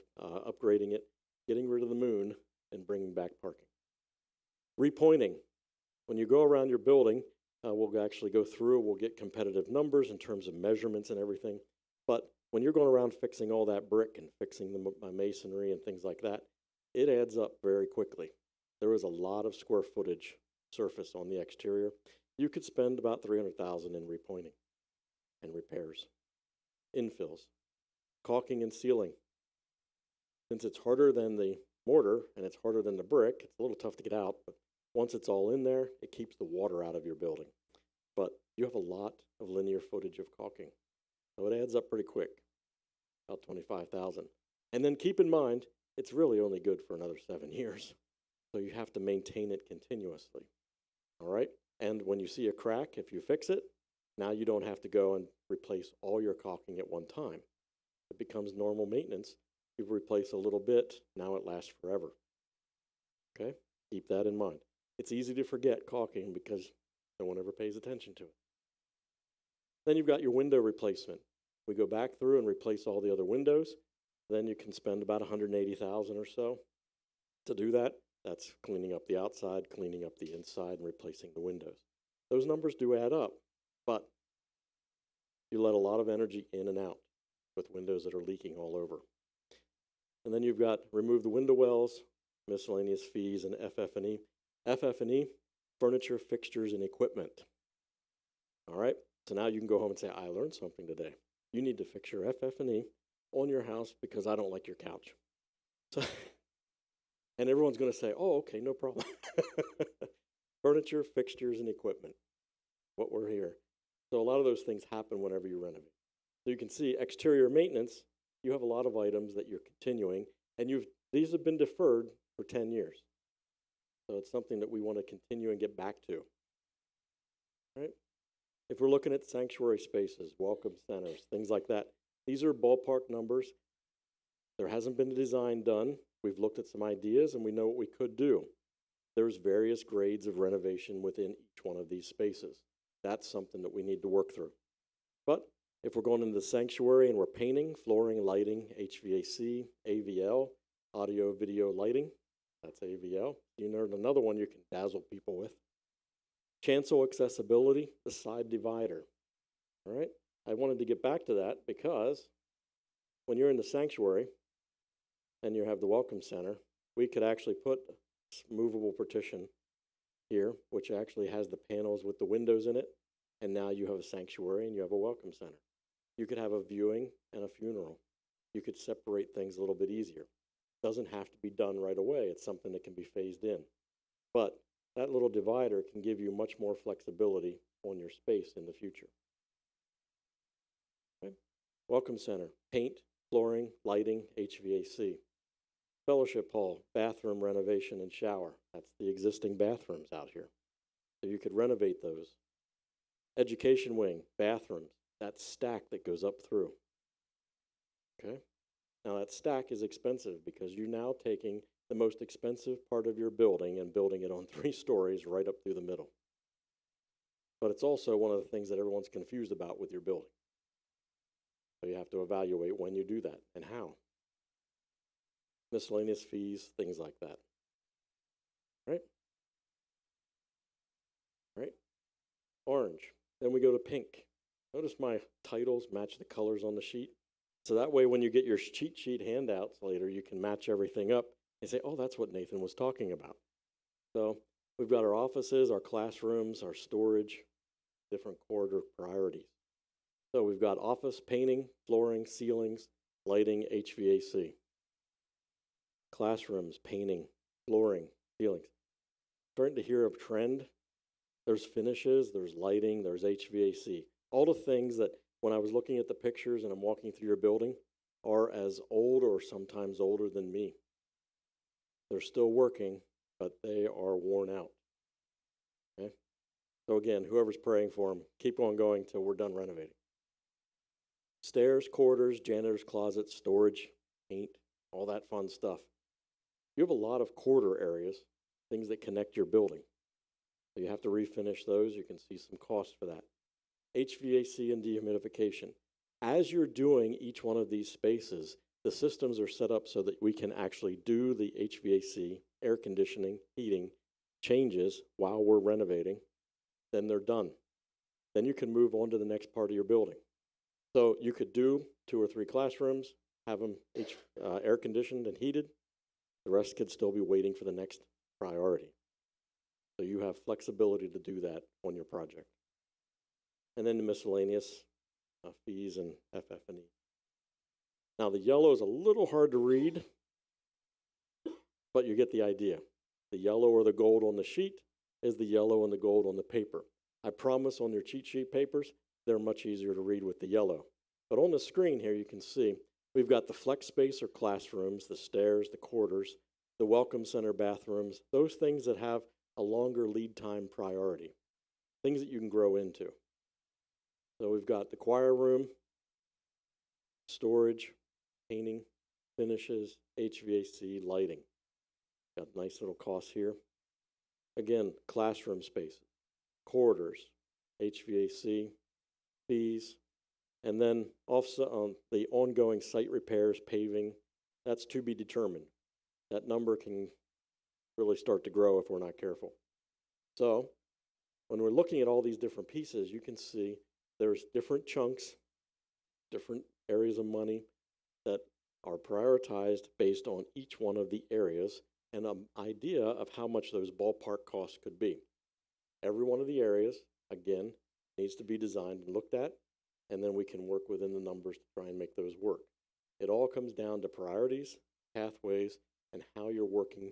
F: upgrading it, getting rid of the moon, and bringing back parking. Repointing. When you go around your building, we'll actually go through, we'll get competitive numbers in terms of measurements and everything. But when you're going around fixing all that brick and fixing the masonry and things like that, it adds up very quickly. There is a lot of square footage surface on the exterior. You could spend about $300,000 in repointing and repairs. Infills, caulking and sealing. Since it's harder than the mortar and it's harder than the brick, it's a little tough to get out, but once it's all in there, it keeps the water out of your building. But you have a lot of linear footage of caulking. So it adds up pretty quick, about $25,000. And then keep in mind, it's really only good for another 7 years. So you have to maintain it continuously. All right? And when you see a crack, if you fix it, now you don't have to go and replace all your caulking at one time. It becomes normal maintenance. You replace a little bit, now it lasts forever. Okay? Keep that in mind. It's easy to forget caulking because no one ever pays attention to it. Then you've got your window replacement. We go back through and replace all the other windows. Then you can spend about $180,000 or so to do that. That's cleaning up the outside, cleaning up the inside, and replacing the windows. Those numbers do add up. but you let a lot of energy in and out with windows that are leaking all over. And then you've got remove the window wells, miscellaneous fees, and FF&E. FF&E, furniture, fixtures, and equipment. All right, so now you can go home and say, I learned something today. You need to fix your FF&E on your house because I don't like your couch. So, and everyone's going to say, oh, okay, no problem. Furniture, fixtures, and equipment, what we're here. So a lot of those things happen whenever you renovate. So you can see exterior maintenance, you have a lot of items that you're continuing, and these have been deferred for 10 years. So it's something that we want to continue and get back to. Right? If we're looking at sanctuary spaces, welcome centers, things like that, these are ballpark numbers. There hasn't been a design done. We've looked at some ideas and we know what we could do. There's various grades of renovation within each one of these spaces. That's something that we need to work through. But if we're going into the sanctuary and we're painting, flooring, lighting, HVAC, AVL, audio, video, lighting, that's AVL. You learned another one you can dazzle people with. Chancel accessibility, the side divider. All right, I wanted to get back to that because when you're in the sanctuary and you have the welcome center, we could actually put a movable partition here, which actually has the panels with the windows in it, and now you have a sanctuary and you have a welcome center. You could have a viewing and a funeral. You could separate things a little bit easier. Doesn't have to be done right away. It's something that can be phased in. But that little divider can give you much more flexibility on your space in the future. Okay. Welcome center, paint, flooring, lighting, HVAC. Fellowship hall, bathroom renovation and shower. That's the existing bathrooms out here. So you could renovate those. Education wing, bathrooms, that stack that goes up through. Okay. Now that stack is expensive because you're now taking the most expensive part of your building and building it on 3 stories right up through the middle. But it's also one of the things that everyone's confused about with your building. So you have to evaluate when you do that and how. Miscellaneous fees, things like that. Right? Right? Orange. Then we go to pink. Notice my titles match the colors on the sheet. So that way when you get your cheat sheet handouts later, you can match everything up and say, oh, that's what Nathan was talking about. So we've got our offices, our classrooms, our storage, different corridor priorities. So we've got office, painting, flooring, ceilings, lighting, HVAC. Classrooms, painting, flooring, ceilings. Starting to hear a trend. There's finishes, there's lighting, there's HVAC. All the things that when I was looking at the pictures and I'm walking through your building are as old or sometimes older than me. They're still working, but they are worn out. Okay? So again, whoever's praying for them, keep on going till we're done renovating. Stairs, corridors, janitor's closets, storage, paint, all that fun stuff. You have a lot of corridor areas, things that connect your building. So you have to refinish those. You can see some costs for that. HVAC and dehumidification. As you're doing each one of these spaces, the systems are set up so that we can actually do the HVAC, air conditioning, heating changes while we're renovating. Then they're done. Then you can move on to the next part of your building. So you could do 2 or 3 classrooms, have them air conditioned and heated. The rest could still be waiting for the next priority. So you have flexibility to do that on your project. And then the miscellaneous fees and FF&E. Now the yellow is a little hard to read, but you get the idea. The yellow or the gold on the sheet is the yellow and the gold on the paper. I promise on your cheat sheet papers, they're much easier to read with the yellow. But on the screen here, you can see we've got the flex space or classrooms, the stairs, the corridors, the welcome center bathrooms, those things that have a longer lead time priority, things that you can grow into. So we've got the choir room, storage, painting, finishes, HVAC, lighting. Got nice little costs here. Again, classroom spaces, corridors, HVAC, fees, and then also the ongoing site repairs, paving, that's to be determined. That number can really start to grow if we're not careful. So when we're looking at all these different pieces, you can see there's different chunks, different areas of money that are prioritized based on each one of the areas and an idea of how much those ballpark costs could be. Every one of the areas, again, needs to be designed and looked at, and then we can work within the numbers to try and make those work. It all comes down to priorities, pathways, and how you're working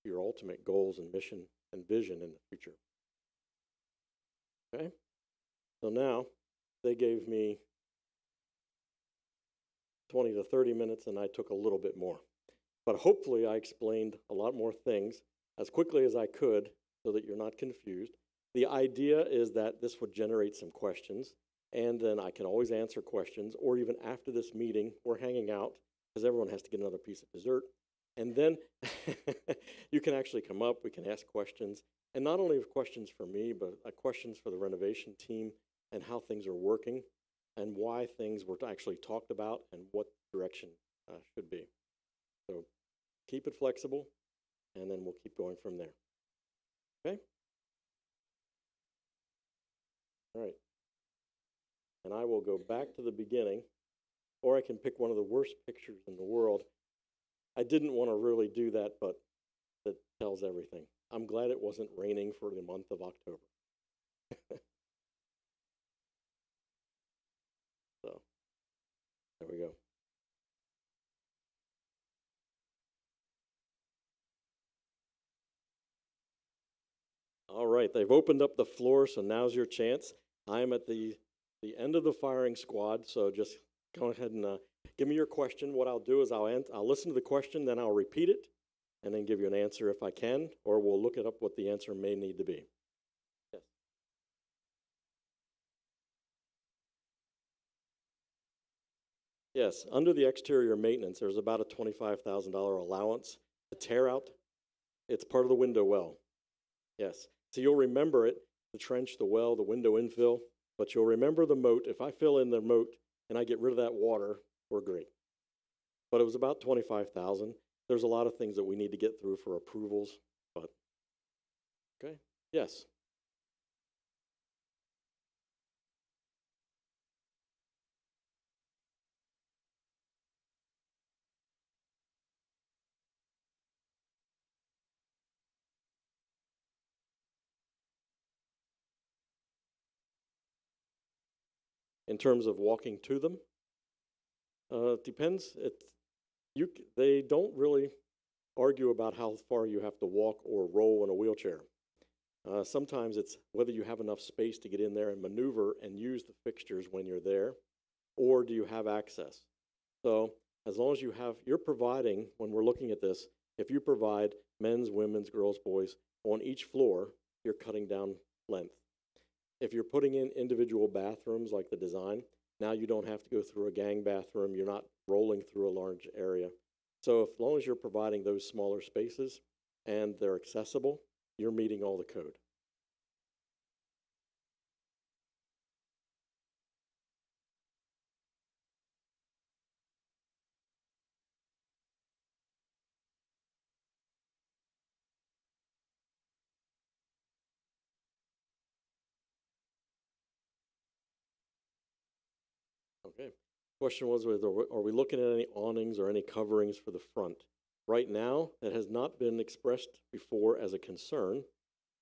F: your ultimate goals and mission and vision in the future. Okay? So now they gave me 20 to 30 minutes, and I took a little bit more. But hopefully I explained a lot more things as quickly as I could so that you're not confused. The idea is that this would generate some questions, and then I can always answer questions, or even after this meeting, we're hanging out, because everyone has to get another piece of dessert. And then you can actually come up, we can ask questions, and not only questions for me, but questions for the renovation team and how things are working and why things were actually talked about and what direction should be. So keep it flexible, and then we'll keep going from there. Okay? All right. And I will go back to the beginning, or I can pick one of the worst pictures in the world. I didn't want to really do that, but that tells everything. I'm glad it wasn't raining for the month of October. So, there we go. All right, they've opened up the floor, so now's your chance. I'm at the end of the firing squad, so just go ahead and give me your question. What I'll do is I'll listen to the question, then I'll repeat it, and then give you an answer if I can, or we'll look it up what the answer may need to be. Yes. Yes, under the exterior maintenance, there's about a $25,000 allowance to tear out. It's part of the window well. Yes. So you'll remember it, the trench, the well, the window infill, but you'll remember the moat. If I fill in the moat and I get rid of that water, we're great. But it was about $25,000. There's a lot of things that we need to get through for approvals, but okay. Yes. In terms of walking to them, depends. They don't really argue about how far you have to walk or roll in a wheelchair. Sometimes it's whether you have enough space to get in there and maneuver and use the fixtures when you're there, or do you have access? So as long as you're providing, when we're looking at this, if you provide men's, women's, girls, boys on each floor, you're cutting down length. If you're putting in individual bathrooms like the design, now you don't have to go through a gang bathroom. You're not rolling through a large area. So as long as you're providing those smaller spaces and they're accessible, you're meeting all the code. Okay. Question was, are we looking at any awnings or any coverings for the front? Right now, that has not been expressed before as a concern,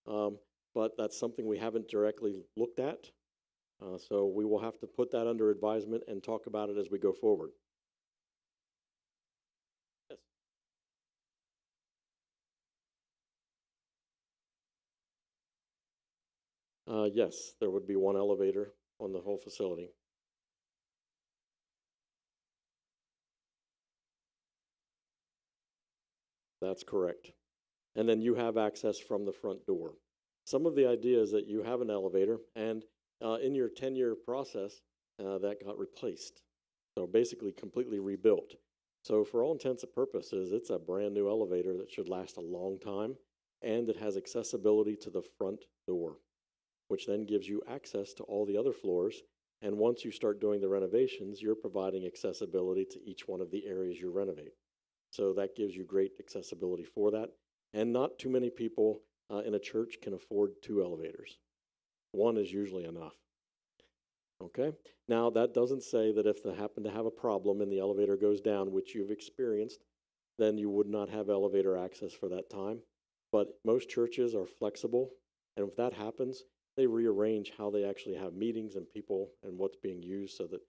F: but that's something we haven't directly looked at. So we will have to put that under advisement and talk about it as we go forward. Yes. Yes, there would be one elevator on the whole facility. That's correct. And then you have access from the front door. Some of the idea is that you have an elevator, and in your 10-year process, that got replaced. So basically completely rebuilt. So for all intents and purposes, it's a brand new elevator that should last a long time, and it has accessibility to the front door, which then gives you access to all the other floors. And once you start doing the renovations, you're providing accessibility to each one of the areas you renovate. So that gives you great accessibility for that. And not too many people in a church can afford 2 elevators. One is usually enough. Okay? Now, that doesn't say that if they happen to have a problem and the elevator goes down, which you've experienced, then you would not have elevator access for that time. But most churches are flexible, and if that happens, they rearrange how they actually have meetings and people and what's being used so that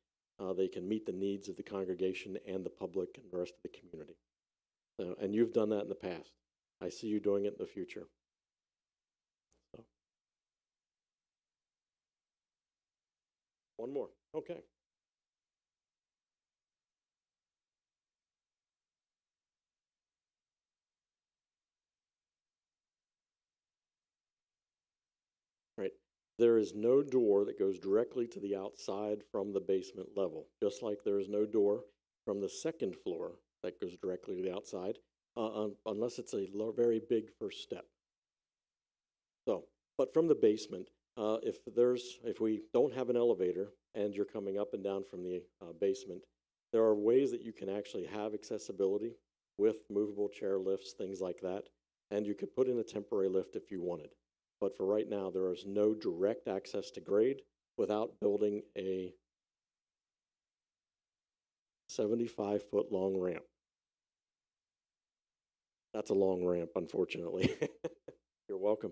F: they can meet the needs of the congregation and the public and the rest of the community. And you've done that in the past. I see you doing it in the future. So. One more. Okay. Right. There is no door that goes directly to the outside from the basement level, just like there is no door from the second floor that goes directly to the outside, unless it's a very big first step. So, but from the basement, if we don't have an elevator and you're coming up and down from the basement, there are ways that you can actually have accessibility with movable chair lifts, things like that, and you could put in a temporary lift if you wanted. But for right now, there is no direct access to grade without building a 75-foot long ramp. That's a long ramp, unfortunately. You're welcome.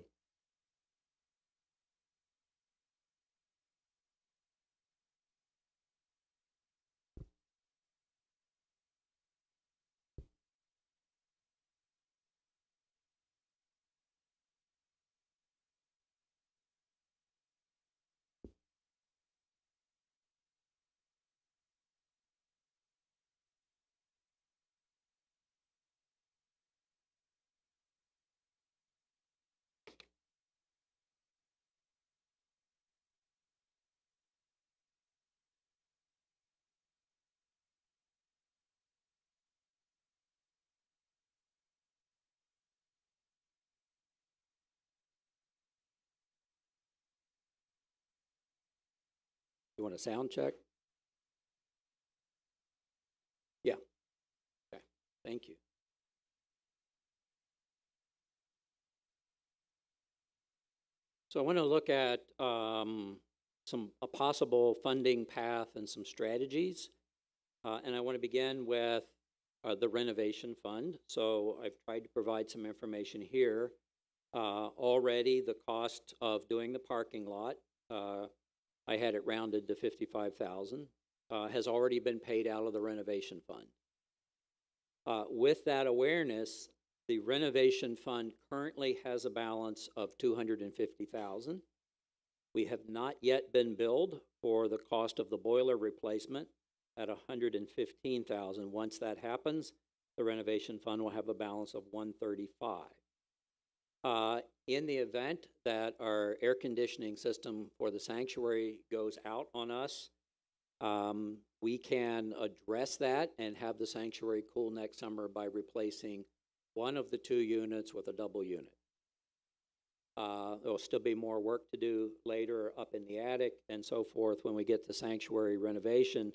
G: You want a sound check? Yeah. Okay. Thank you. So I want to look at a possible funding path and some strategies. And I want to begin with the renovation fund. So I've tried to provide some information here. Already the cost of doing the parking lot, I had it rounded to $55,000, has already been paid out of the renovation fund. With that awareness, the renovation fund currently has a balance of $250,000. We have not yet been billed for the cost of the boiler replacement at $115,000. Once that happens, the renovation fund will have a balance of $135,000. In the event that our air conditioning system for the sanctuary goes out on us, we can address that and have the sanctuary cool next summer by replacing one of the two units with a double unit. There will still be more work to do later up in the attic and so forth when we get the sanctuary renovation,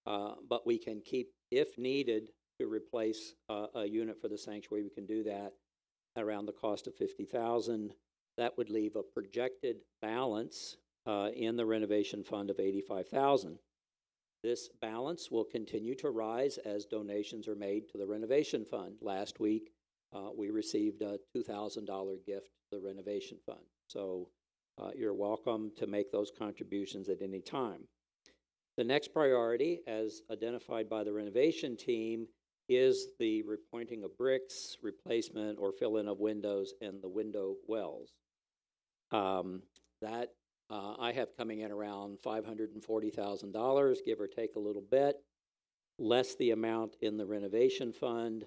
G: but we can keep, if needed, to replace a unit for the sanctuary. We can do that around the cost of $50,000. That would leave a projected balance in the renovation fund of $85,000. This balance will continue to rise as donations are made to the renovation fund. Last week, we received a $2,000 gift to the renovation fund. So you're welcome to make those contributions at any time. The next priority, as identified by the renovation team, is the repointing of bricks, replacement or fill-in of windows, and the window wells. I have coming in around $540,000, give or take a little bit, less the amount in the renovation fund.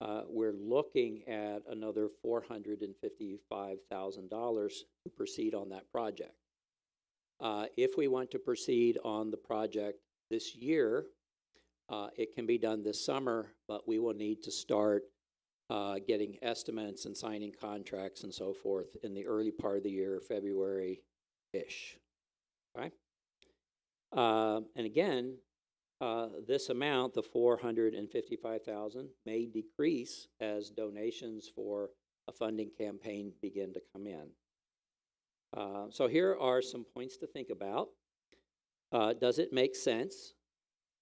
G: We're looking at another $455,000 to proceed on that project. If we want to proceed on the project this year, it can be done this summer, but we will need to start getting estimates and signing contracts and so forth in the early part of the year, February-ish. Okay? And again, this amount, the $455,000, may decrease as donations for a funding campaign begin to come in. So here are some points to think about. Does it make sense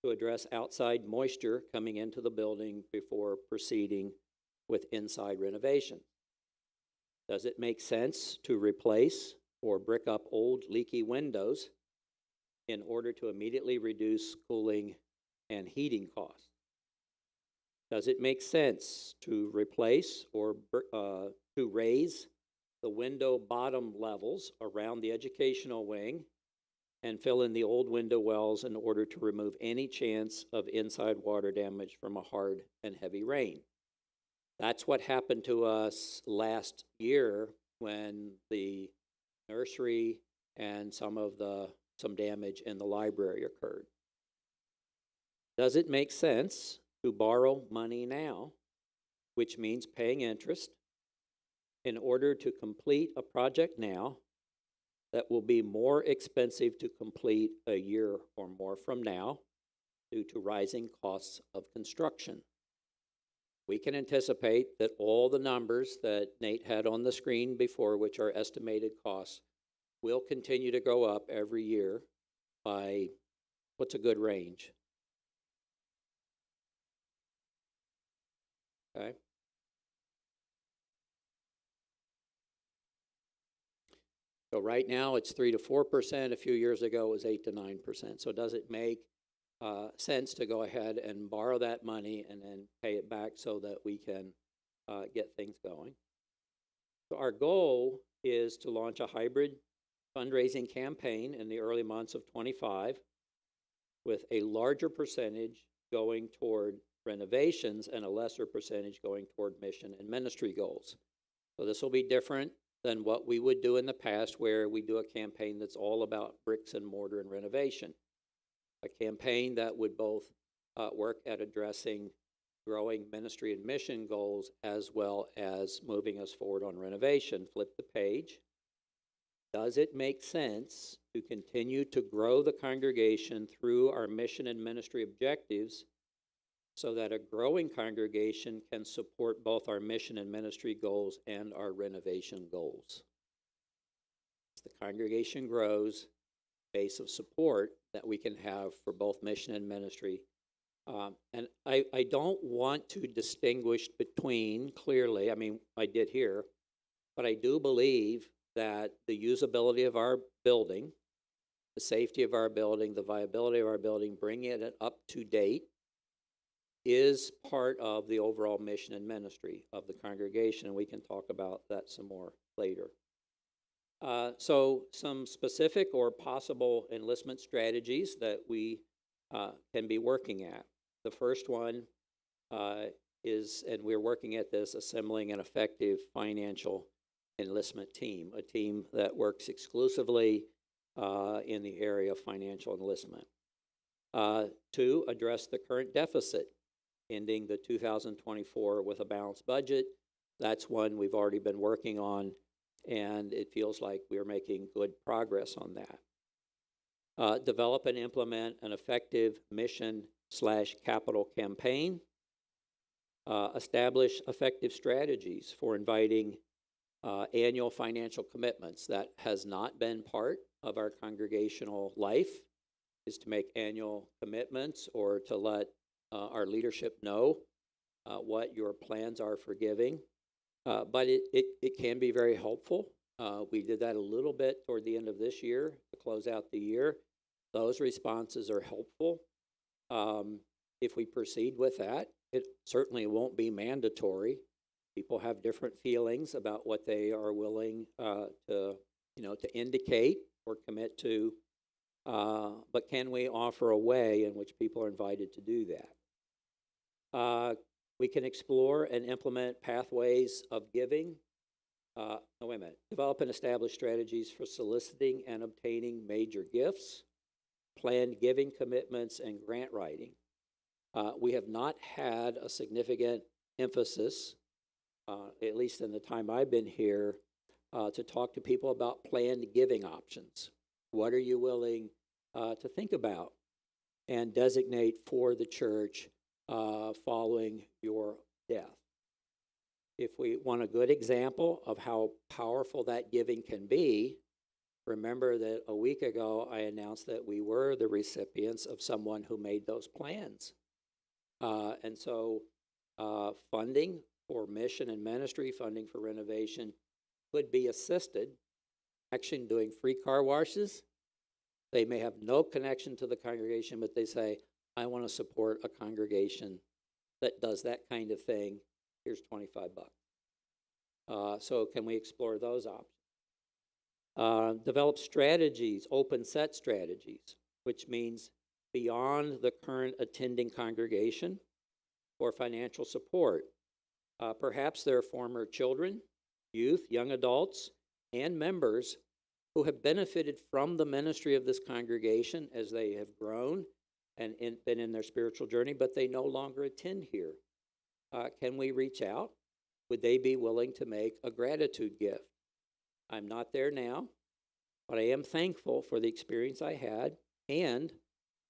G: to address outside moisture coming into the building before proceeding with inside renovation? Does it make sense to replace or brick up old leaky windows in order to immediately reduce cooling and heating costs? Does it make sense to replace or to raise the window bottom levels around the educational wing and fill in the old window wells in order to remove any chance of inside water damage from a hard and heavy rain? That's what happened to us last year when the nursery and some damage in the library occurred. Does it make sense to borrow money now, which means paying interest, in order to complete a project now that will be more expensive to complete a year or more from now due to rising costs of construction? We can anticipate that all the numbers that Nate had on the screen before, which are estimated costs, will continue to go up every year by, what's a good range? Okay. So right now it's 3 to 4%. A few years ago it was 8 to 9%. So does it make sense to go ahead and borrow that money and then pay it back so that we can get things going? So our goal is to launch a hybrid fundraising campaign in the early months of 25 with a larger percentage going toward renovations and a lesser percentage going toward mission and ministry goals. So this will be different than what we would do in the past, where we do a campaign that's all about bricks and mortar and renovation. A campaign that would both work at addressing growing ministry and mission goals as well as moving us forward on renovation. Flip the page. Does it make sense to continue to grow the congregation through our mission and ministry objectives so that a growing congregation can support both our mission and ministry goals and our renovation goals? As the congregation grows, base of support that we can have for both mission and ministry. And I don't want to distinguish between clearly, I mean, I did here, but I do believe that the usability of our building, the safety of our building, the viability of our building, bringing it up to date is part of the overall mission and ministry of the congregation, and we can talk about that some more later. So some specific or possible enlistment strategies that we can be working at. The first one is, and we're working at this, assembling an effective financial enlistment team, a team that works exclusively in the area of financial enlistment. Two, address the current deficit, ending the 2024 with a balanced budget. That's one we've already been working on, and it feels like we're making good progress on that. Develop and implement an effective mission/capital campaign. Establish effective strategies for inviting annual financial commitments. That has not been part of our congregational life, is to make annual commitments or to let our leadership know what your plans are for giving. But it can be very helpful. We did that a little bit toward the end of this year to close out the year. Those responses are helpful. If we proceed with that, it certainly won't be mandatory. People have different feelings about what they are willing to indicate or commit to. But can we offer a way in which people are invited to do that? We can explore and implement pathways of giving. Develop and establish strategies for soliciting and obtaining major gifts, planned giving commitments, and grant writing. We have not had a significant emphasis, at least in the time I've been here, to talk to people about planned giving options. What are you willing to think about and designate for the church following your death? If we want a good example of how powerful that giving can be, Remember that a week ago, I announced that we were the recipients of someone who made those plans. And so funding for mission and ministry, funding for renovation could be assisted. Action doing free car washes. They may have no connection to the congregation, but they say, I want to support a congregation that does that kind of thing. Here's $25. So can we explore those options? Develop strategies, open set strategies, which means beyond the current attending congregation for financial support. Perhaps there are former children, youth, young adults, and members who have benefited from the ministry of this congregation as they have grown and been in their spiritual journey, but they no longer attend here. Can we reach out? Would they be willing to make a gratitude gift? I'm not there now, but I am thankful for the experience I had, and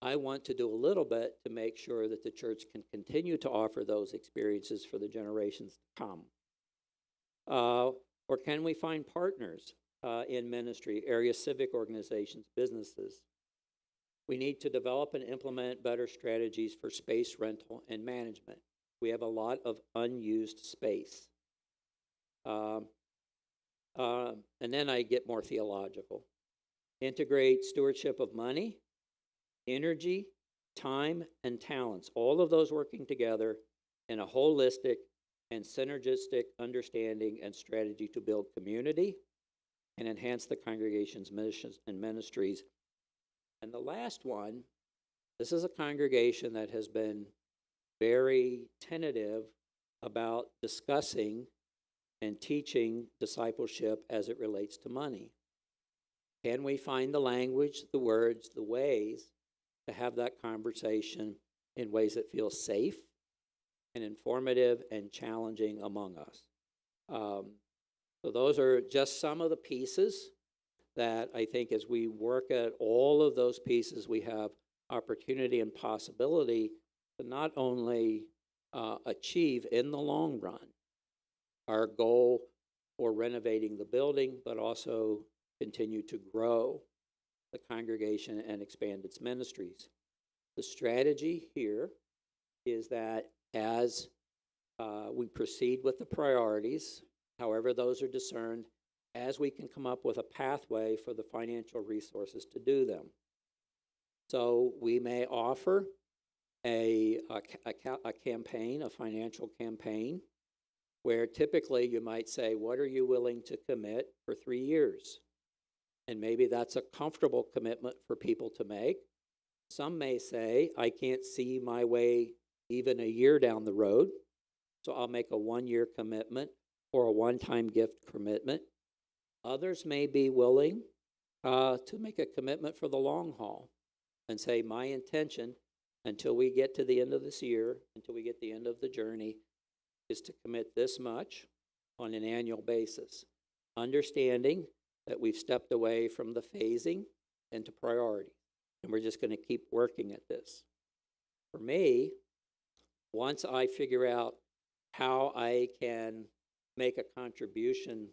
G: I want to do a little bit to make sure that the church can continue to offer those experiences for the generations to come. Or can we find partners in ministry, area civic organizations, businesses? We need to develop and implement better strategies for space rental and management. We have a lot of unused space. And then I get more theological. Integrate stewardship of money, energy, time, and talents, all of those working together in a holistic and synergistic understanding and strategy to build community and enhance the congregation's missions and ministries. And the last one, this is a congregation that has been very tentative about discussing and teaching discipleship as it relates to money. Can we find the language, the words, the ways to have that conversation in ways that feel safe and informative and challenging among us? So those are just some of the pieces that I think as we work at all of those pieces, we have opportunity and possibility to not only achieve in the long run our goal for renovating the building, but also continue to grow the congregation and expand its ministries. The strategy here is that as we proceed with the priorities, however those are discerned, as we can come up with a pathway for the financial resources to do them. So we may offer a campaign, a financial campaign, where typically you might say, what are you willing to commit for 3 years? And maybe that's a comfortable commitment for people to make. Some may say, I can't see my way even a year down the road, so I'll make a 1-year commitment or a one-time gift commitment. Others may be willing to make a commitment for the long haul and say, my intention until we get to the end of this year, until we get the end of the journey, is to commit this much on an annual basis, understanding that we've stepped away from the phasing into priority, and we're just going to keep working at this. For me, once I figure out how I can make a contribution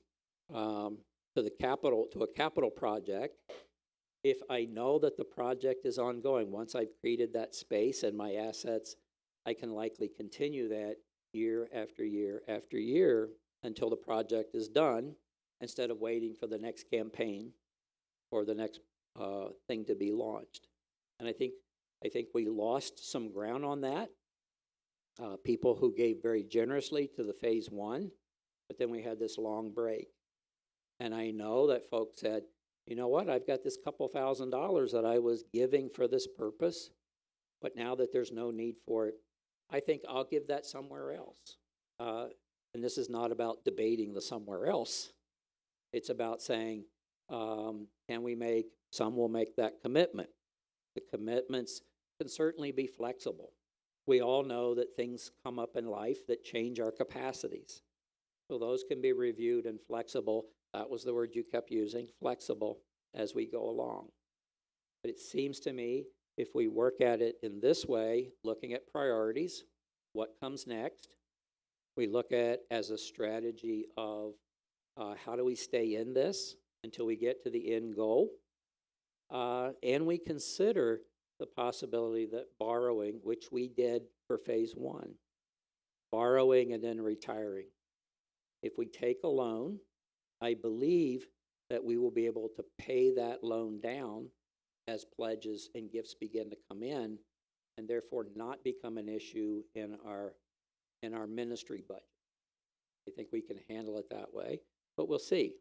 G: to a capital project, if I know that the project is ongoing, once I've created that space and my assets, I can likely continue that year after year after year until the project is done, instead of waiting for the next campaign or the next thing to be launched. And I think we lost some ground on that. People who gave very generously to the phase 1, but then we had this long break. And I know that folks said, you know what, I've got this couple $1,000s that I was giving for this purpose, but now that there's no need for it, I think I'll give that somewhere else. And this is not about debating the somewhere else. It's about saying, some will make that commitment. The commitments can certainly be flexible. We all know that things come up in life that change our capacities. So those can be reviewed and flexible. That was the word you kept using, flexible, as we go along. But it seems to me, if we work at it in this way, looking at priorities, what comes next, we look at as a strategy of how do we stay in this until we get to the end goal. And we consider the possibility that borrowing, which we did for phase one, borrowing and then retiring. If we take a loan, I believe that we will be able to pay that loan down as pledges and gifts begin to come in, and therefore not become an issue in our ministry budget. I think we can handle it that way, but we'll see.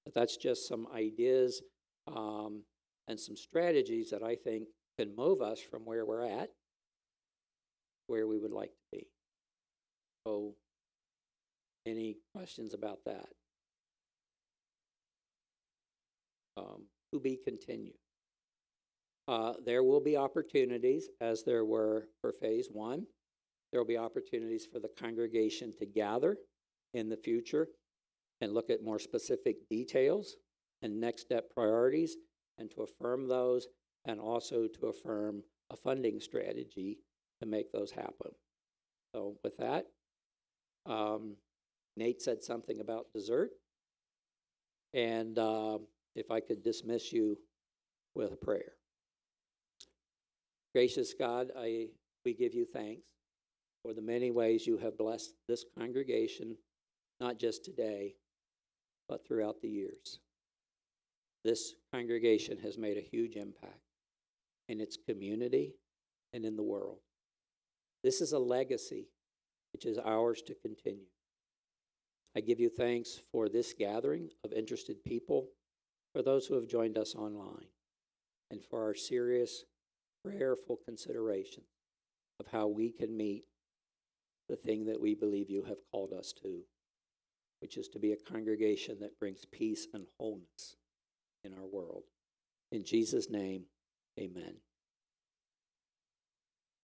G: But that's just some ideas and some strategies that I think can move us from where we're at to where we would like to be. So, any questions about that? To be continued. There will be opportunities, as there were for phase one. There will be opportunities for the congregation to gather in the future and look at more specific details and next step priorities, and to affirm those, and also to affirm a funding strategy to make those happen. So with that, Nate said something about dessert, and if I could dismiss you with a prayer. Gracious God, we give you thanks for the many ways you have blessed this congregation, not just today, but throughout the years. This congregation has made a huge impact in its community and in the world. This is a legacy which is ours to continue. I give you thanks for this gathering of interested people, for those who have joined us online, and for our serious, prayerful consideration of how we can meet the thing that we believe you have called us to, which is to be a congregation that brings peace and wholeness in our world. In Jesus' name, amen.